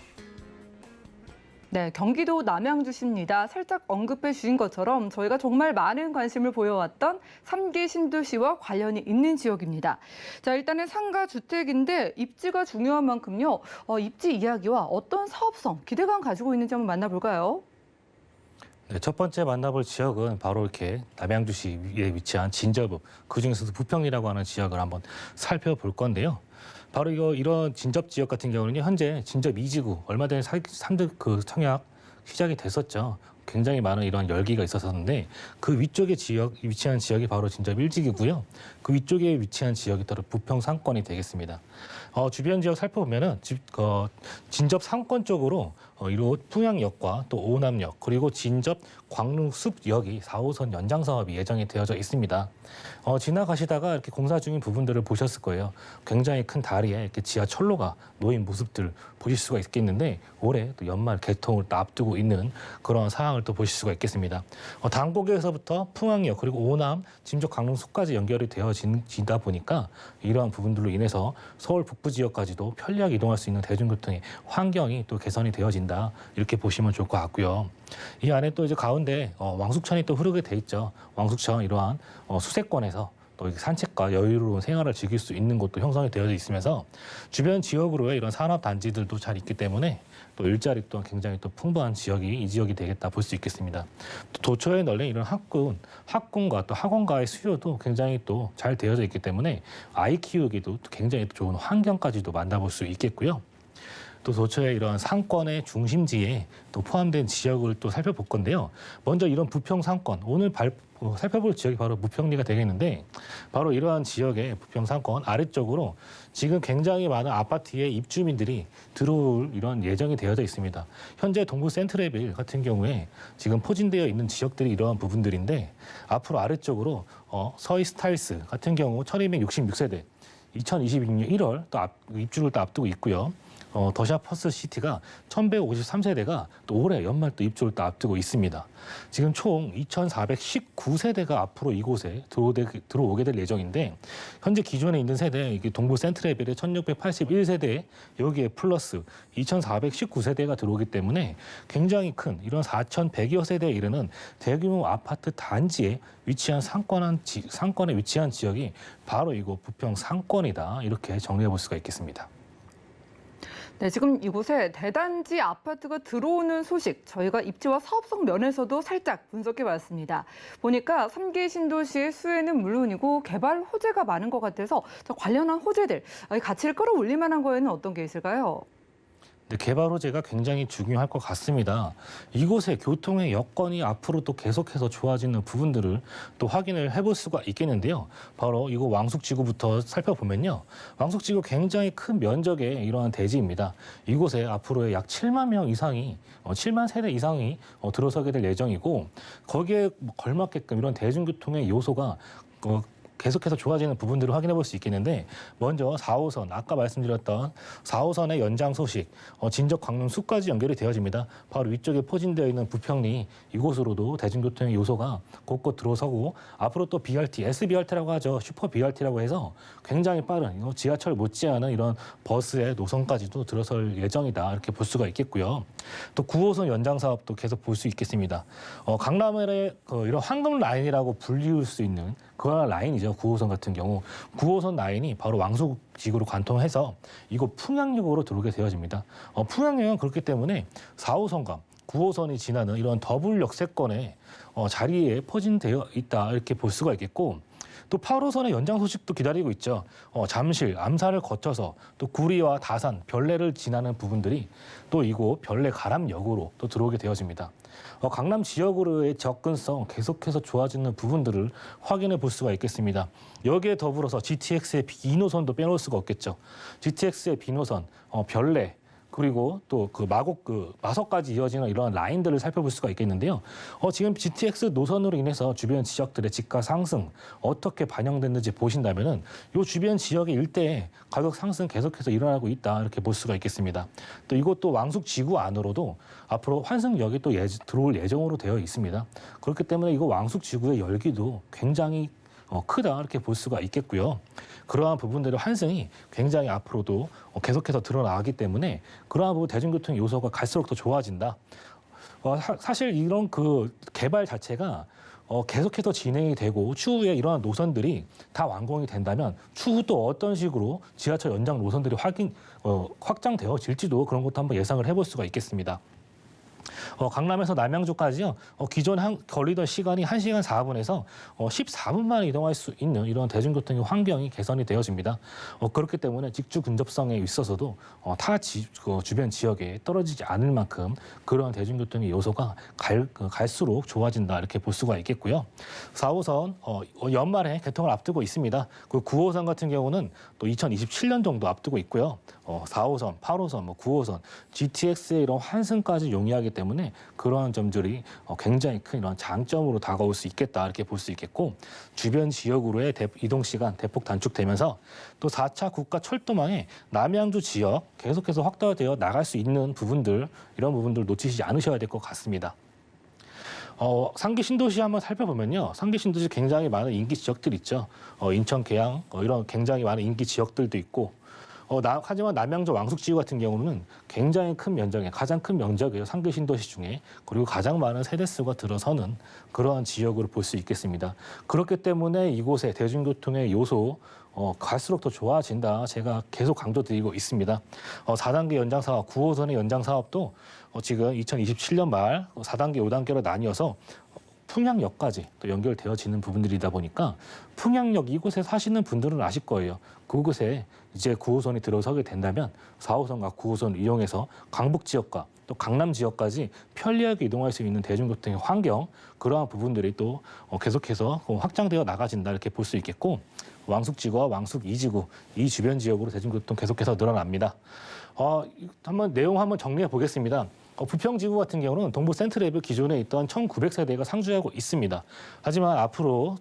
네, 경기도 남양주시입니다. 살짝 언급해 주신 것처럼 저희가 정말 많은 관심을 보여왔던 3기 신도시와 관련이 있는 지역입니다. 자, 일단은 상가 주택인데 입지가 중요한 만큼요. 입지 이야기와 어떤 사업성, 기대감 가지고 있는지 한번 만나볼까요? 네, 첫 번째 만나볼 지역은 바로 이렇게 남양주시에 위치한 진접읍, 그중에서도 부평이라고 하는 지역을 한번 살펴볼 건데요. 바로 이런 진접 지역 같은 경우는요, 현재 진접 2지구 얼마 전에 상득 그 청약 시작이 됐었죠. 굉장히 많은 이런 열기가 있었는데 그 위쪽에 위치한 지역이 바로 진접 1지구고요. 그 위쪽에 위치한 지역이 바로 부평 상권이 되겠습니다. 주변 지역 살펴보면은 진접 상권 쪽으로 이로 풍양역과 또 오남역 그리고 진접 광릉숲역이 4호선 연장 사업이 예정이 되어져 있습니다. 지나가시다가 이렇게 공사 중인 부분들을 보셨을 거예요. 굉장히 큰 다리에 이렇게 지하철로가 놓인 모습들 보실 수가 있겠는데 올해 또 연말 개통을 또 앞두고 있는 그런 상황을 또 보실 수가 있겠습니다. 당곡에서부터 풍양역 그리고 오남, 진접 광릉숲까지 연결이 되어지다 보니까 이러한 부분들로 인해서 서울 북부 지역까지도 편리하게 이동할 수 있는 대중교통의 환경이 또 개선이 되어진다 이렇게 보시면 좋을 것 같고요. 이 안에 또 이제 가운데 왕숙천이 또 흐르게 돼 있죠. 왕숙천 이러한 수세권에서 또 산책과 여유로운 생활을 즐길 수 있는 곳도 형성이 되어져 있으면서 주변 지역으로의 이런 산업 단지들도 잘 있기 때문에 또 일자리 또한 굉장히 또 풍부한 지역이 이 지역이 되겠다 볼 수 있겠습니다. 또 도처에 널린 이런 학군과 또 학원가의 수요도 굉장히 또 잘 되어져 있기 때문에 아이 키우기도 굉장히 좋은 환경까지도 만나볼 수 있겠고요. 또 도처의 이런 상권의 중심지에 또 포함된 지역을 또 살펴볼 건데요. 먼저 이런 부평 상권, 오늘 살펴볼 지역이 바로 무평리가 되겠는데 바로 이러한 지역의 부평 상권 아래쪽으로 지금 굉장히 많은 아파트의 입주민들이 들어올 이런 예정이 되어져 있습니다. 현재 동부 센트레빌 같은 경우에 지금 포진되어 있는 지역들이 이러한 부분들인데 앞으로 아래쪽으로 서희 스타일스 같은 경우 1266세대 2022년 1월 또 입주를 또 앞두고 있고요. 더샵 퍼스트 시티가 1153세대가 또 올해 연말 또 입주를 또 앞두고 있습니다. 지금 총 2419세대가 앞으로 이곳에 들어오게 될 예정인데 현재 기존에 있는 세대 이게 동부 센트레벨의 1681세대 여기에 플러스 2419세대가 들어오기 때문에 굉장히 큰 이런 4100여 세대에 이르는 대규모 아파트 단지에 위치한 상권에 위치한 지역이 바로 이곳 부평 상권이다 이렇게 정리해 볼 수가 있겠습니다. 네, 지금 이곳에 대단지 아파트가 들어오는 소식 저희가 입지와 사업성 면에서도 살짝 분석해봤습니다. 보니까 3기 신도시의 수혜는 물론이고 개발 호재가 많은 것 같아서 관련한 호재들, 가치를 끌어올릴 만한 거에는 어떤 게 있을까요? 개발 호재가 굉장히 중요할 것 같습니다. 이곳의 교통의 여건이 앞으로 또 계속해서 좋아지는 부분들을 또 확인을 해볼 수가 있겠는데요. 바로 이곳 왕숙지구부터 살펴보면요. 왕숙지구 굉장히 큰 면적의 이러한 대지입니다. 이곳에 앞으로 약 7만 명 이상이 7만 세대 이상이 들어서게 될 예정이고 거기에 걸맞게끔 이런 대중교통의 요소가 계속해서 좋아지는 부분들을 확인해 볼 수 있겠는데 먼저 4호선, 아까 말씀드렸던 4호선의 연장 소식, 진적 광명 숲까지 연결이 되어집니다. 바로 위쪽에 포진되어 있는 부평리 이곳으로도 대중교통의 요소가 곳곳 들어서고 앞으로 또 BRT, SBRT라고 하죠. 슈퍼 BRT라고 해서 굉장히 빠른 지하철 못지않은 이런 버스의 노선까지도 들어설 예정이다. 이렇게 볼 수가 있겠고요. 또 9호선 연장 사업도 계속 볼 수 있겠습니다. 강남의 이런 황금 라인이라고 불리울 수 있는 그런 라인이죠. 9호선 같은 경우 9호선 라인이 바로 왕숙지구로 관통해서 이곳 풍양역으로 들어오게 되어집니다. 풍양역은 그렇기 때문에 4호선과 9호선이 지나는 이런 더블 역세권의 자리에 포진되어 있다 이렇게 볼 수가 있겠고 또 8호선의 연장 소식도 기다리고 있죠. 잠실, 암사를 거쳐서 또 구리와 다산, 별내를 지나는 부분들이 또 이곳 별내 가람역으로 또 들어오게 되어집니다. 강남 지역으로의 접근성 계속해서 좋아지는 부분들을 확인해 볼 수가 있겠습니다. 여기에 더불어서 GTX의 B노선도 빼놓을 수가 없겠죠. GTX의 B노선, 별내, 그리고 또 마석까지 이어지는 이런 라인들을 살펴볼 수가 있겠는데요. 지금 GTX 노선으로 인해서 주변 지역들의 집가 상승 어떻게 반영됐는지 보신다면은 이 주변 지역의 일대에 가격 상승 계속해서 일어나고 있다 이렇게 볼 수가 있겠습니다. 또 이것도 왕숙지구 안으로도 앞으로 환승역이 또 들어올 예정으로 되어 있습니다. 그렇기 때문에 이거 왕숙지구의 열기도 굉장히 크다 이렇게 볼 수가 있겠고요. 그러한 부분들의 환승이 굉장히 앞으로도 계속해서 드러나기 때문에 그러한 부분 대중교통 요소가 갈수록 더 좋아진다. 사실 이런 개발 자체가 계속해서 진행이 되고 추후에 이러한 노선들이 다 완공이 된다면 추후 또 어떤 식으로 지하철 연장 노선들이 확장되어질지도 그런 것도 한번 예상을 해볼 수가 있겠습니다. 강남에서 남양주까지요. 기존 걸리던 시간이 1시간 4분에서 14분 만에 이동할 수 있는 이런 대중교통의 환경이 개선이 되어집니다. 그렇기 때문에 직주 근접성에 있어서도 주변 지역에 떨어지지 않을 만큼 그런 대중교통의 요소가 갈수록 좋아진다 이렇게 볼 수가 있겠고요. 4호선 연말에 개통을 앞두고 있습니다. 그 9호선 같은 경우는 또 2027년 정도 앞두고 있고요. 4호선, 8호선, 9호선, GTX의 이런 환승까지 용이하기 때문에 그러한 점들이 굉장히 큰 이런 장점으로 다가올 수 있겠다 이렇게 볼 수 있겠고 주변 지역으로의 이동 시간 대폭 단축되면서 또 4차 국가 철도망의 남양주 지역 계속해서 확대되어 나갈 수 있는 부분들 이런 부분들 놓치지 않으셔야 될 것 같습니다. 3기 신도시 한번 살펴보면요. 3기 신도시 굉장히 많은 인기 지역들 있죠. 인천, 계양 이런 굉장히 많은 인기 지역들도 있고 하지만 남양주 왕숙지구 같은 경우는 굉장히 큰 면적의 가장 큰 면적이에요. 3기 신도시 중에. 그리고 가장 많은 세대수가 들어서는 그러한 지역으로 볼 수 있겠습니다. 그렇기 때문에 이곳의 대중교통의 요소 갈수록 더 좋아진다. 제가 계속 강조드리고 있습니다. 4단계 연장 사업, 9호선의 연장 사업도 지금 2027년 말 4단계, 5단계로 나뉘어서 풍양역까지 또 연결되어지는 부분들이다 보니까 풍양역 이곳에 사시는 분들은 아실 거예요. 그곳에 이제 9호선이 들어서게 된다면 4호선과 9호선을 이용해서 강북 지역과 또 강남 지역까지 편리하게 이동할 수 있는 대중교통의 환경, 그러한 부분들이 또 계속해서 확장되어 나가진다 이렇게 볼 수 있겠고, 왕숙지구와 왕숙 2지구 이 주변 지역으로 대중교통 계속해서 늘어납니다. 내용 한번 정리해 보겠습니다. 부평지구 같은 경우는 동부 센트랩을 기존에 있던 1,900세대가 상주하고 있습니다. 하지만 앞으로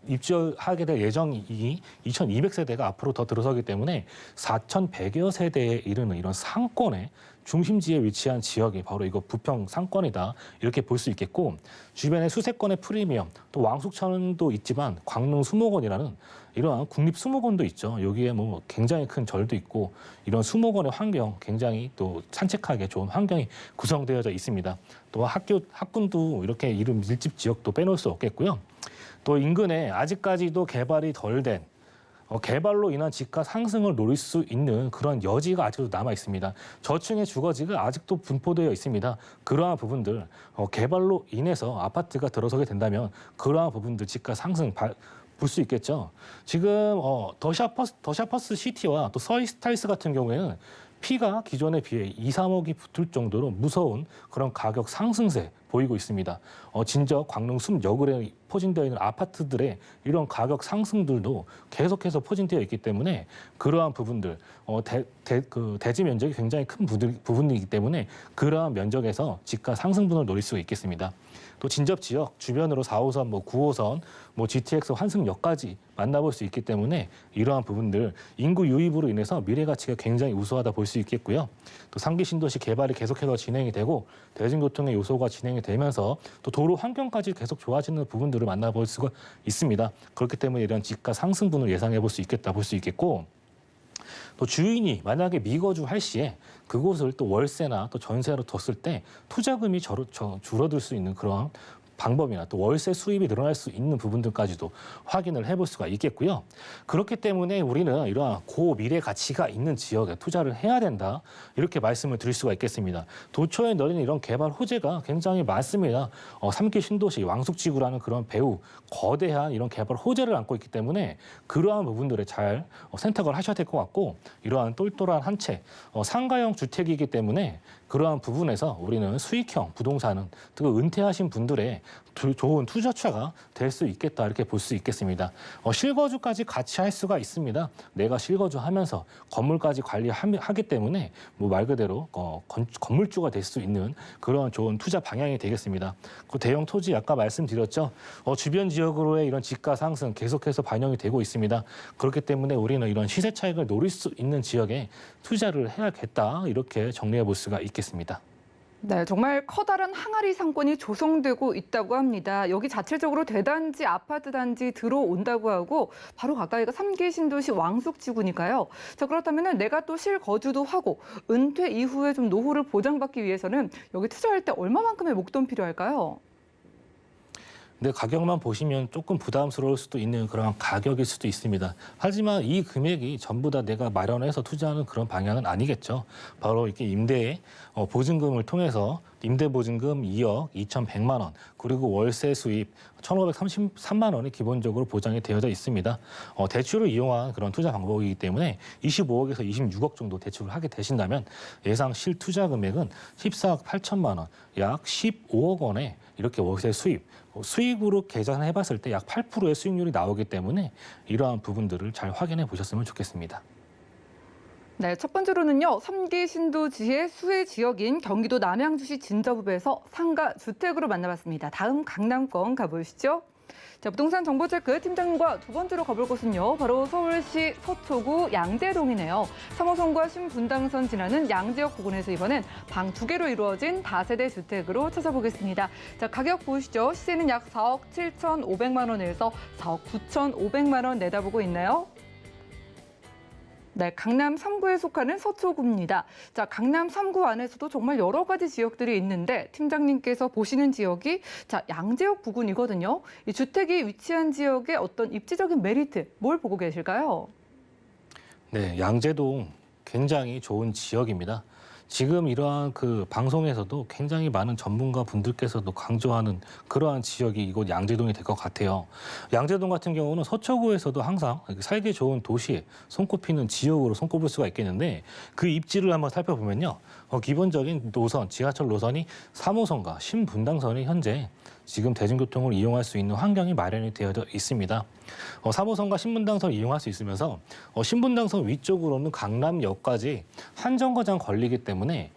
입주하게 될 예정이 2,200세대가 앞으로 더 들어서기 때문에 4,100여 세대에 이르는 이런 상권의 중심지에 위치한 지역이 바로 이거 부평 상권이다 이렇게 볼 수 있겠고, 주변에 수세권의 프리미엄, 또 왕숙천도 있지만 광릉 수목원이라는 이러한 국립 수목원도 있죠. 여기에 뭐 굉장히 큰 절도 있고 이런 수목원의 환경 굉장히 또 산책하기 좋은 환경이 구성되어져 있습니다. 또 학군도 이렇게 이름 밀집 지역도 빼놓을 수 없겠고요. 또 인근에 아직까지도 개발이 덜 된 개발로 인한 집가 상승을 노릴 수 있는 그런 여지가 아직도 남아 있습니다. 저층의 주거지가 아직도 분포되어 있습니다. 그러한 부분들 개발로 인해서 아파트가 들어서게 된다면 그러한 부분들 집가 상승 볼 수 있겠죠. 지금 더샤퍼스 시티와 또 서이스타일스 같은 경우에는 피가 기존에 비해 2, 3억이 붙을 정도로 무서운 그런 가격 상승세 보이고 있습니다. 진저 광릉 숲여굴에 포진되어 있는 아파트들의 이런 가격 상승들도 계속해서 포진되어 있기 때문에 그러한 부분들, 대지 면적이 굉장히 큰 부분이기 때문에 그러한 면적에서 집가 상승분을 노릴 수가 있겠습니다. 또 진접 지역 주변으로 4호선, 9호선, GTX 환승역까지 만나볼 수 있기 때문에 이러한 부분들 인구 유입으로 인해서 미래 가치가 굉장히 우수하다 볼 수 있겠고요. 또 상기 신도시 개발이 계속해서 진행이 되고 대중교통의 요소가 진행이 되면서 또 도로 환경까지 계속 좋아지는 부분들을 만나볼 수가 있습니다. 그렇기 때문에 이런 집가 상승분을 예상해 볼 수 있겠다 볼 수 있겠고, 또 주인이 만약에 미거주할 시에 그곳을 또 월세나 또 전세로 뒀을 때 투자금이 줄어들 수 있는 그런 방법이나 또 월세 수입이 늘어날 수 있는 부분들까지도 확인을 해볼 수가 있겠고요. 그렇기 때문에 우리는 이러한 고미래 가치가 있는 지역에 투자를 해야 된다 이렇게 말씀을 드릴 수가 있겠습니다. 도처에 널린 이런 개발 호재가 굉장히 많습니다. 3기 신도시 왕숙지구라는 그런 배우 거대한 이런 개발 호재를 안고 있기 때문에 그러한 부분들에 잘 선택을 하셔야 될 것 같고, 이러한 똘똘한 한 채 상가형 주택이기 때문에 그러한 부분에서 우리는 수익형 부동산은 또 은퇴하신 분들의 좋은 투자처가 될 수 있겠다 이렇게 볼 수 있겠습니다. 실거주까지 같이 할 수가 있습니다. 내가 실거주하면서 건물까지 관리하기 때문에 말 그대로 건물주가 될 수 있는 그런 좋은 투자 방향이 되겠습니다. 그 대형 토지 아까 말씀드렸죠. 주변 지역으로의 이런 집가 상승 계속해서 반영이 되고 있습니다. 그렇기 때문에 우리는 이런 시세 차익을 노릴 수 있는 지역에 투자를 해야겠다 이렇게 정리해 볼 수가 있겠습니다. 네, 정말 커다란 항아리 상권이 조성되고 있다고 합니다. 여기 자체적으로 대단지, 아파트 단지 들어온다고 하고 바로 가까이가 3기 신도시 왕숙지구니까요. 자, 그렇다면 내가 또 실거주도 하고 은퇴 이후에 좀 노후를 보장받기 위해서는 여기 투자할 때 얼마만큼의 목돈 필요할까요? 근데 가격만 보시면 조금 부담스러울 수도 있는 그런 가격일 수도 있습니다. 하지만 이 금액이 전부 다 내가 마련해서 투자하는 그런 방향은 아니겠죠. 바로 이렇게 임대의 보증금을 통해서 임대보증금 2억 2,100만 원, 그리고 월세 수입 1,533만 원이 기본적으로 보장이 되어져 있습니다. 대출을 이용한 그런 투자 방법이기 때문에 25억에서 26억 정도 대출을 하게 되신다면 예상 실투자 금액은 14억 8천만 원, 약 15억 원에 이렇게 월세 수익으로 계산해 봤을 때 약 8%의 수익률이 나오기 때문에 이러한 부분들을 잘 확인해 보셨으면 좋겠습니다. 네, 첫 번째로는요, 3기 신도시의 수혜 지역인 경기도 남양주시 진저읍에서 상가 주택으로 만나봤습니다. 다음 강남권 가보시죠. 자, 부동산 정보체크 팀장님과 두 번째로 가볼 곳은요, 바로 서울시 서초구 양재동이네요. 3호선과 신분당선 지나는 양재역 부근에서 이번엔 방 2개로 이루어진 다세대 주택으로 찾아보겠습니다. 자, 가격 보시죠. 시세는 약 4억 7,500만 원에서 4억 9,500만 원 내다보고 있나요? 네, 강남 3구에 속하는 서초구입니다. 자, 강남 3구 안에서도 정말 여러 가지 지역들이 있는데 팀장님께서 보시는 지역이 양재역 부근이거든요. 이 주택이 위치한 지역의 어떤 입지적인 메리트, 뭘 보고 계실까요? 네, 양재동 굉장히 좋은 지역입니다. 지금 이러한 그 방송에서도 굉장히 많은 전문가 분들께서도 강조하는 그러한 지역이 이곳 양재동이 될 것 같아요. 양재동 같은 경우는 서초구에서도 항상 살기 좋은 도시에 손꼽히는 지역으로 손꼽을 수가 있겠는데 그 입지를 한번 살펴보면요. 기본적인 노선, 지하철 노선이 3호선과 신분당선이 현재 지금 대중교통을 이용할 수 있는 환경이 마련이 되어져 있습니다. 3호선과 신분당선을 이용할 수 있으면서 신분당선 위쪽으로는 강남역까지 한 정거장 걸리기 때문에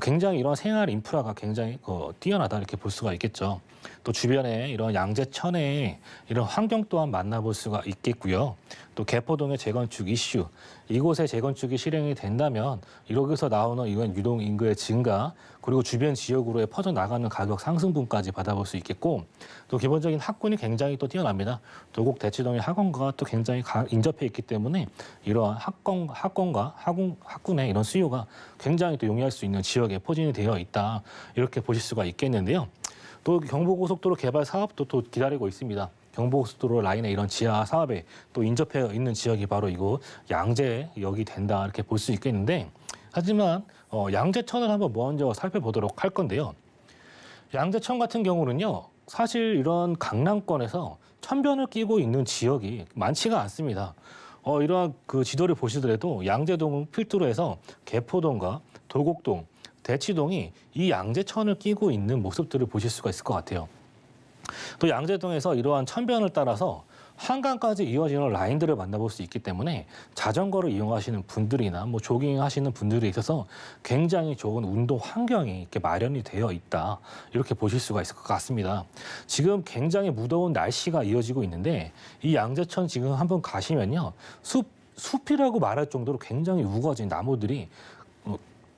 굉장히 이런 생활 인프라가 굉장히 뛰어나다 이렇게 볼 수가 있겠죠. 또 주변에 이런 양재천에 이런 환경 또한 만나볼 수가 있겠고요. 또 개포동의 재건축 이슈, 이곳의 재건축이 실행이 된다면 여기서 나오는 이런 유동 인구의 증가, 그리고 주변 지역으로의 퍼져나가는 가격 상승분까지 받아볼 수 있겠고, 또 기본적인 학군이 굉장히 또 뛰어납니다. 도곡 대치동의 학원과 또 굉장히 인접해 있기 때문에 이러한 학군의 이런 수요가 굉장히 또 용이할 수 있는 지역에 포진이 되어 있다, 이렇게 보실 수가 있겠는데요. 또 경부고속도로 개발 사업도 또 기다리고 있습니다. 경부고속도로 라인의 이런 지하 사업에 또 인접해 있는 지역이 바로 이곳 양재역이 된다, 이렇게 볼 수 있겠는데, 하지만 양재천을 한번 먼저 살펴보도록 할 건데요. 양재천 같은 경우는요, 사실 이런 강남권에서 천변을 끼고 있는 지역이 많지가 않습니다. 이러한 그 지도를 보시더라도 양재동을 필두로 해서 개포동과 도곡동, 대치동이 이 양재천을 끼고 있는 모습들을 보실 수가 있을 것 같아요. 또 양재동에서 이러한 천변을 따라서 한강까지 이어지는 라인들을 만나볼 수 있기 때문에 자전거를 이용하시는 분들이나 뭐 조깅하시는 분들이 있어서 굉장히 좋은 운동 환경이 이렇게 마련이 되어 있다, 이렇게 보실 수가 있을 것 같습니다. 지금 굉장히 무더운 날씨가 이어지고 있는데 이 양재천 지금 한번 가시면요, 숲이라고 말할 정도로 굉장히 우거진 나무들이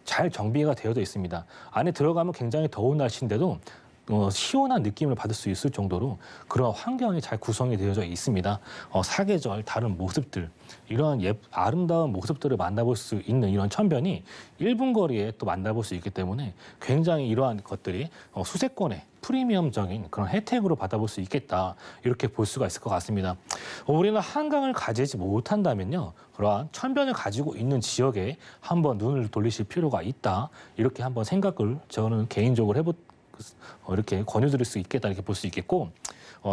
잘 정비가 되어져 있습니다. 안에 들어가면 굉장히 더운 날씨인데도 시원한 느낌을 받을 수 있을 정도로 그런 환경이 잘 구성이 되어져 있습니다. 사계절 다른 모습들, 이러한 아름다운 모습들을 만나볼 수 있는 이런 천변이 1분 거리에 또 만나볼 수 있기 때문에 굉장히 이러한 것들이 수세권의 프리미엄적인 그런 혜택으로 받아볼 수 있겠다, 이렇게 볼 수가 있을 것 같습니다. 우리는 한강을 가지지 못한다면요, 그러한 천변을 가지고 있는 지역에 한번 눈을 돌리실 필요가 있다, 이렇게 한번 생각을 저는 개인적으로 이렇게 권유드릴 수 있겠다, 이렇게 볼 수 있겠고,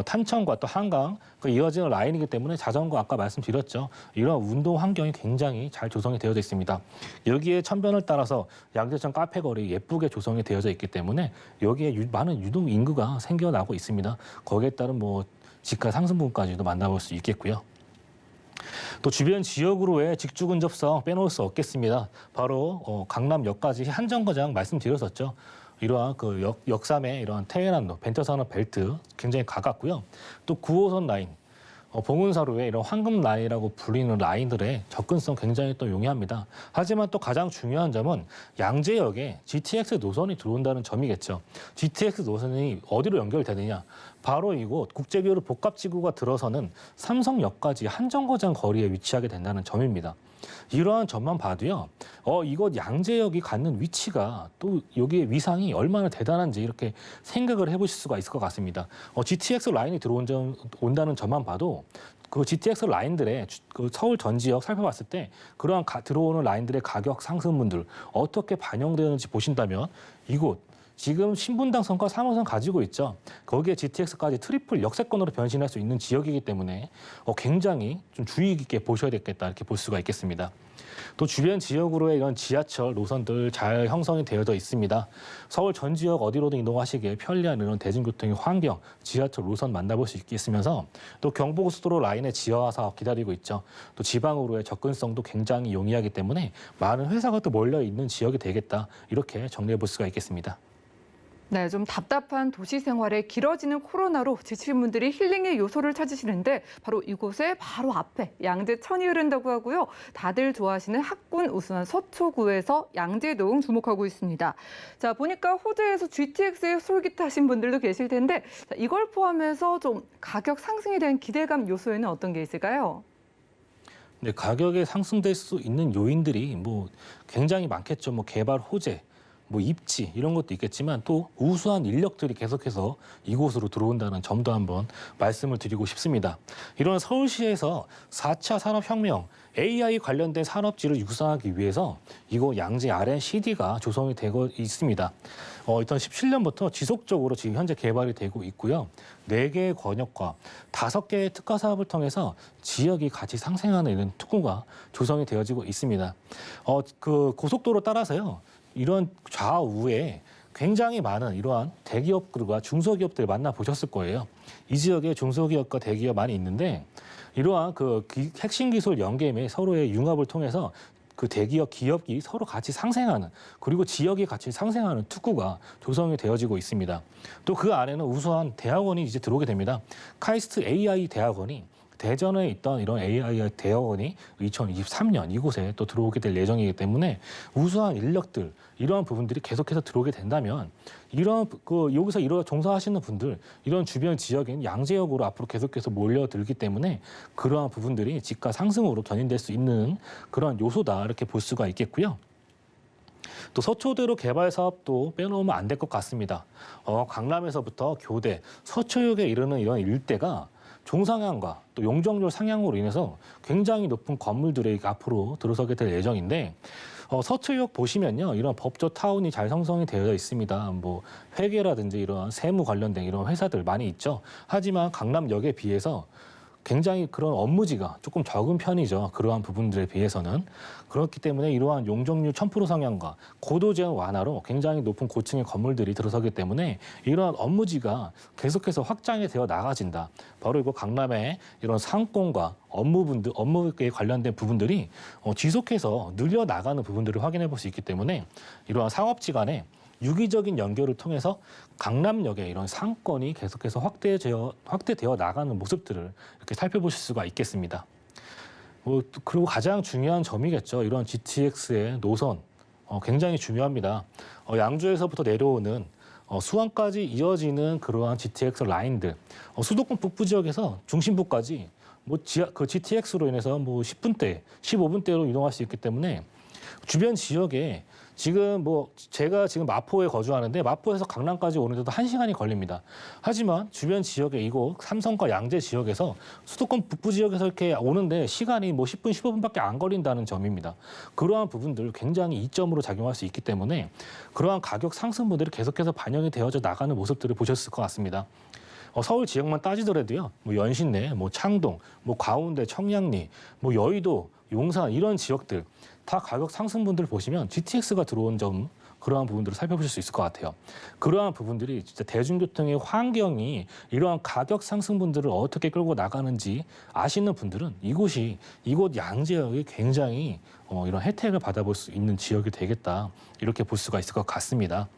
탄천과 또 한강 이어지는 라인이기 때문에 자전거 아까 말씀드렸죠. 이런 운동 환경이 굉장히 잘 조성이 되어져 있습니다. 여기에 천변을 따라서 양재천 카페거리 예쁘게 조성이 되어져 있기 때문에 여기에 많은 유동 인구가 생겨나고 있습니다. 거기에 따른 뭐 집가 상승분까지도 만나볼 수 있겠고요. 또 주변 지역으로의 직주 근접성 빼놓을 수 없겠습니다. 바로 강남역까지 한 정거장 말씀드렸었죠. 이러한 그 역삼의 이러한 테헤란로 벤처산업 벨트 굉장히 가깝고요. 또 9호선 라인, 봉은사로의 이런 황금 라인이라고 불리는 라인들의 접근성 굉장히 또 용이합니다. 하지만 또 가장 중요한 점은 양재역에 GTX 노선이 들어온다는 점이겠죠. GTX 노선이 어디로 연결되느냐? 바로 이곳 국제교류 복합지구가 들어서는 삼성역까지 한 정거장 거리에 위치하게 된다는 점입니다. 이러한 점만 봐도요, 이곳 양재역이 갖는 위치가 또 여기의 위상이 얼마나 대단한지 이렇게 생각을 해보실 수가 있을 것 같습니다. GTX 라인이 온다는 점만 봐도 그 GTX 라인들의 그 서울 전 지역 살펴봤을 때 그러한 들어오는 라인들의 가격 상승분들 어떻게 반영되는지 보신다면 이곳 지금 신분당선과 3호선 가지고 있죠. 거기에 GTX까지 트리플 역세권으로 변신할 수 있는 지역이기 때문에 굉장히 좀 주의 깊게 보셔야 되겠다, 이렇게 볼 수가 있겠습니다. 또 주변 지역으로의 이런 지하철 노선들 잘 형성이 되어져 있습니다. 서울 전 지역 어디로든 이동하시기에 편리한 이런 대중교통의 환경, 지하철 노선 만나볼 수 있겠으면서 또 경부고속도로 라인의 지하화 사업 기다리고 있죠. 또 지방으로의 접근성도 굉장히 용이하기 때문에 많은 회사가 또 몰려 있는 지역이 되겠다, 이렇게 정리해 볼 수가 있겠습니다. 네, 좀 답답한 도시 생활에 길어지는 코로나로 지친 분들이 힐링의 요소를 찾으시는데 바로 이곳에 바로 앞에 양재천이 흐른다고 하고요. 다들 좋아하시는 학군 우수한 서초구에서 양재동 주목하고 있습니다. 자, 보니까 호주에서 GTX에 솔깃하신 분들도 계실 텐데 자, 이걸 포함해서 좀 가격 상승에 대한 기대감 요소에는 어떤 게 있을까요? 네, 가격에 상승될 수 있는 요인들이 뭐 굉장히 많겠죠. 뭐 개발 호재, 뭐 입지 이런 것도 있겠지만 또 우수한 인력들이 계속해서 이곳으로 들어온다는 점도 한번 말씀을 드리고 싶습니다. 이런 서울시에서 4차 산업혁명 AI 관련된 산업지를 육성하기 위해서 이곳 양재 R&CD가 조성이 되고 있습니다. 2017년부터 지속적으로 지금 현재 개발이 되고 있고요. 4개의 권역과 5개의 특화 사업을 통해서 지역이 같이 상생하는 이런 특구가 조성이 되어지고 있습니다. 그 고속도로 따라서요. 이런 좌우에 굉장히 많은 이러한 대기업들과 중소기업들 만나보셨을 거예요. 이 지역에 중소기업과 대기업 많이 있는데 이러한 그 핵심 기술 연계 및 서로의 융합을 통해서 그 대기업, 기업이 서로 같이 상생하는 그리고 지역이 같이 상생하는 특구가 조성이 되어지고 있습니다. 또 그 안에는 우수한 대학원이 이제 들어오게 됩니다. 카이스트 AI 대학원이 대전에 있던 이런 AI 대학원이 2023년 이곳에 또 들어오게 될 예정이기 때문에 우수한 인력들 이러한 부분들이 계속해서 들어오게 된다면 이런 여기서 이런 종사하시는 분들 이런 주변 지역인 양재역으로 앞으로 계속해서 몰려들기 때문에 그러한 부분들이 집가 상승으로 견인될 수 있는 그런 요소다 이렇게 볼 수가 있겠고요. 또 서초대로 개발 사업도 빼놓으면 안 될 것 같습니다. 강남에서부터 교대, 서초역에 이르는 이런 일대가 종상향과 또 용적률 상향으로 인해서 굉장히 높은 건물들이 앞으로 들어서게 될 예정인데 서초역 보시면요. 이런 법조 타운이 잘 형성이 되어 있습니다. 뭐 회계라든지 이런 세무 관련된 이런 회사들 많이 있죠. 하지만 강남역에 비해서 굉장히 그런 업무지가 조금 적은 편이죠. 그러한 부분들에 비해서는. 그렇기 때문에 이러한 용적률 1000% 상향과 고도 제한 완화로 굉장히 높은 고층의 건물들이 들어서기 때문에 이러한 업무지가 계속해서 확장이 되어 나가진다. 바로 이거 강남의 이런 상권과 업무에 관련된 부분들이 지속해서 늘려나가는 부분들을 확인해 볼 수 있기 때문에 이러한 상업지 간에 유기적인 연결을 통해서 강남역의 이런 상권이 계속해서 확대되어 나가는 모습들을 이렇게 살펴보실 수가 있겠습니다. 그리고 가장 중요한 점이겠죠. 이런 GTX의 노선 굉장히 중요합니다. 양주에서부터 내려오는 수원까지 이어지는 그러한 GTX 라인들, 수도권 북부 지역에서 중심부까지 그 GTX로 인해서 10분대, 15분대로 이동할 수 있기 때문에 주변 지역에 지금 제가 지금 마포에 거주하는데 마포에서 강남까지 오는데도 1시간이 걸립니다. 하지만 주변 지역에 이곳 삼성과 양재 지역에서 수도권 북부 지역에서 이렇게 오는데 시간이 10분, 15분밖에 안 걸린다는 점입니다. 그러한 부분들 굉장히 이점으로 작용할 수 있기 때문에 그러한 가격 상승분들이 계속해서 반영이 되어져 나가는 모습들을 보셨을 것 같습니다. 서울 지역만 따지더라도요. 연신내, 창동, 가운데, 청량리, 여의도, 용산 이런 지역들 다 가격 상승분들 보시면 GTX가 들어온 점 그러한 부분들을 살펴보실 수 있을 것 같아요. 그러한 부분들이 진짜 대중교통의 환경이 이러한 가격 상승분들을 어떻게 끌고 나가는지 아시는 분들은 이곳 양재역이 굉장히 이런 혜택을 받아볼 수 있는 지역이 되겠다 이렇게 볼 수가 있을 것 같습니다.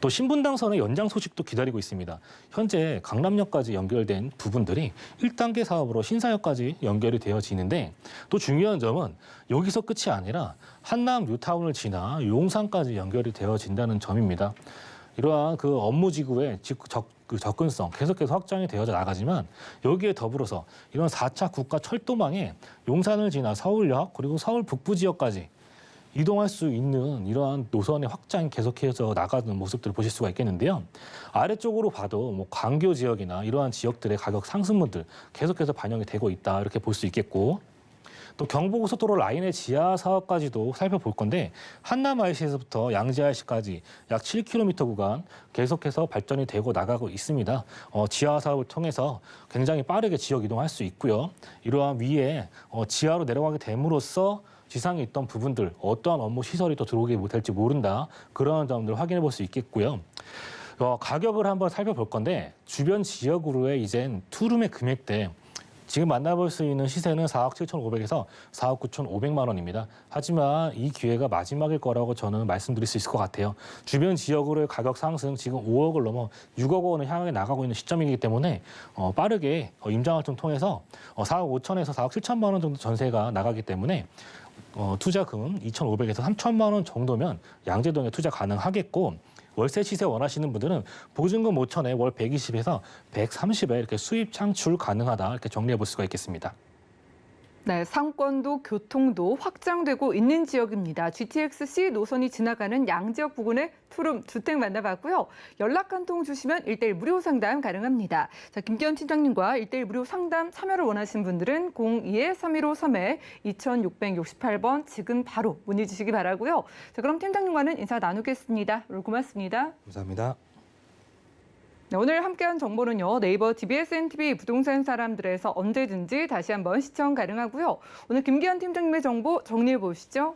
또 신분당선의 연장 소식도 기다리고 있습니다. 현재 강남역까지 연결된 부분들이 1단계 사업으로 신사역까지 연결이 되어지는데 또 중요한 점은 여기서 끝이 아니라 한남 뉴타운을 지나 용산까지 연결이 되어진다는 점입니다. 이러한 그 업무지구의 접근성 계속해서 확장이 되어져 나가지만 여기에 더불어서 이런 4차 국가 철도망에 용산을 지나 서울역 그리고 서울 북부 지역까지 이동할 수 있는 이러한 노선의 확장이 계속해서 나가는 모습들을 보실 수가 있겠는데요. 아래쪽으로 봐도 광교 지역이나 이러한 지역들의 가격 상승분들 계속해서 반영이 되고 있다 이렇게 볼 수 있겠고 또 경부고속도로 라인의 지하 사업까지도 살펴볼 건데 한남 IC에서부터 양재 IC까지 약 7km 구간 계속해서 발전이 되고 나가고 있습니다. 지하 사업을 통해서 굉장히 빠르게 지역 이동할 수 있고요. 이러한 위에 지하로 내려가게 됨으로써 지상에 있던 부분들 어떠한 업무 시설이 또 들어오게 못할지 모른다. 그런 점들을 확인해 볼 수 있겠고요. 가격을 한번 살펴볼 건데 주변 지역으로의 이젠 투룸의 금액대 지금 만나볼 수 있는 시세는 4억 7,500에서 4억 9,500만 원입니다. 하지만 이 기회가 마지막일 거라고 저는 말씀드릴 수 있을 것 같아요. 주변 지역으로의 가격 상승 지금 5억을 넘어 6억 원을 향해 나가고 있는 시점이기 때문에 빠르게 임장활동 통해서 4억 5천에서 4억 7천만 원 정도 전세가 나가기 때문에 투자금 2,500에서 3천만 원 정도면 양재동에 투자 가능하겠고 월세 시세 원하시는 분들은 보증금 5천에 월 120에서 130에 이렇게 수입 창출 가능하다 이렇게 정리해 볼 수가 있겠습니다. 네, 상권도 교통도 확장되고 있는 지역입니다. GTX-C 노선이 지나가는 양지역 부근의 투룸 주택 만나봤고요. 연락 한 통 주시면 1:1 무료 상담 가능합니다. 자, 김기현 팀장님과 1:1 무료 상담 참여를 원하신 분들은 02-3153-2668번 지금 바로 문의 주시기 바라고요. 자, 그럼 팀장님과는 인사 나누겠습니다. 오늘 고맙습니다. 감사합니다. 네, 오늘 함께한 정보는요. 네이버 TBS&TV 부동산 사람들에서 언제든지 다시 한번 시청 가능하고요. 오늘 김기현 팀장님의 정보 정리해 보시죠.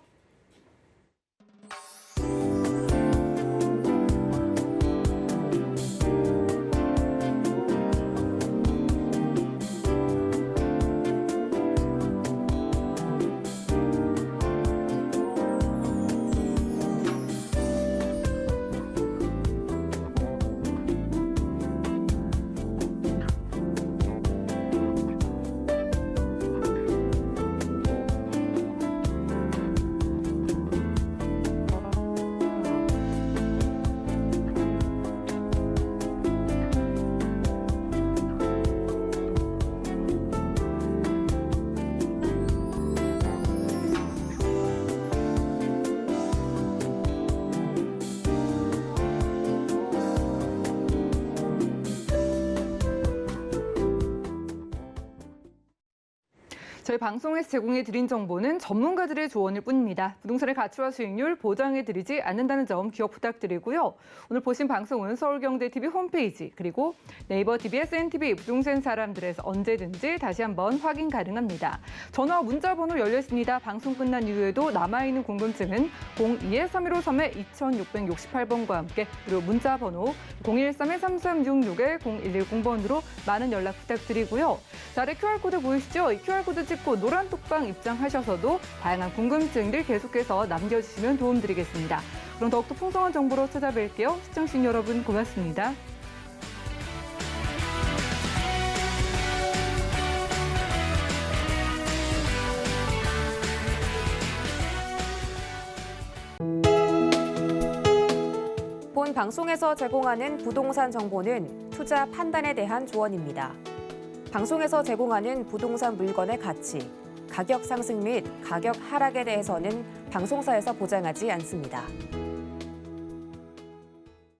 저희 방송에서 제공해드린 정보는 전문가들의 조언일 뿐입니다. 부동산의 가치와 수익률 보장해드리지 않는다는 점 기억 부탁드리고요. 오늘 보신 방송은 서울경제TV 홈페이지 그리고 네이버 TBS&TV 부동산 사람들에서 언제든지 다시 한번 확인 가능합니다. 전화 문자 번호 열려 있습니다. 방송 끝난 이후에도 남아있는 궁금증은 02-3153-2668번과 함께 그리고 문자 번호 013-3366-0110번으로 많은 연락 부탁드리고요. 자, 아래 QR코드 보이시죠? 이 QR코드 찍고 노란 톡방 입장하셔서도 다양한 궁금증들 계속해서 남겨주시면 도움드리겠습니다. 그럼 더욱더 풍성한 정보로 찾아뵐게요. 시청해주신 여러분 고맙습니다. 본 방송에서 제공하는 부동산 정보는 투자 판단에 대한 조언입니다. 방송에서 제공하는 부동산 물건의 가치, 가격 상승 및 가격 하락에 대해서는 방송사에서 보장하지 않습니다.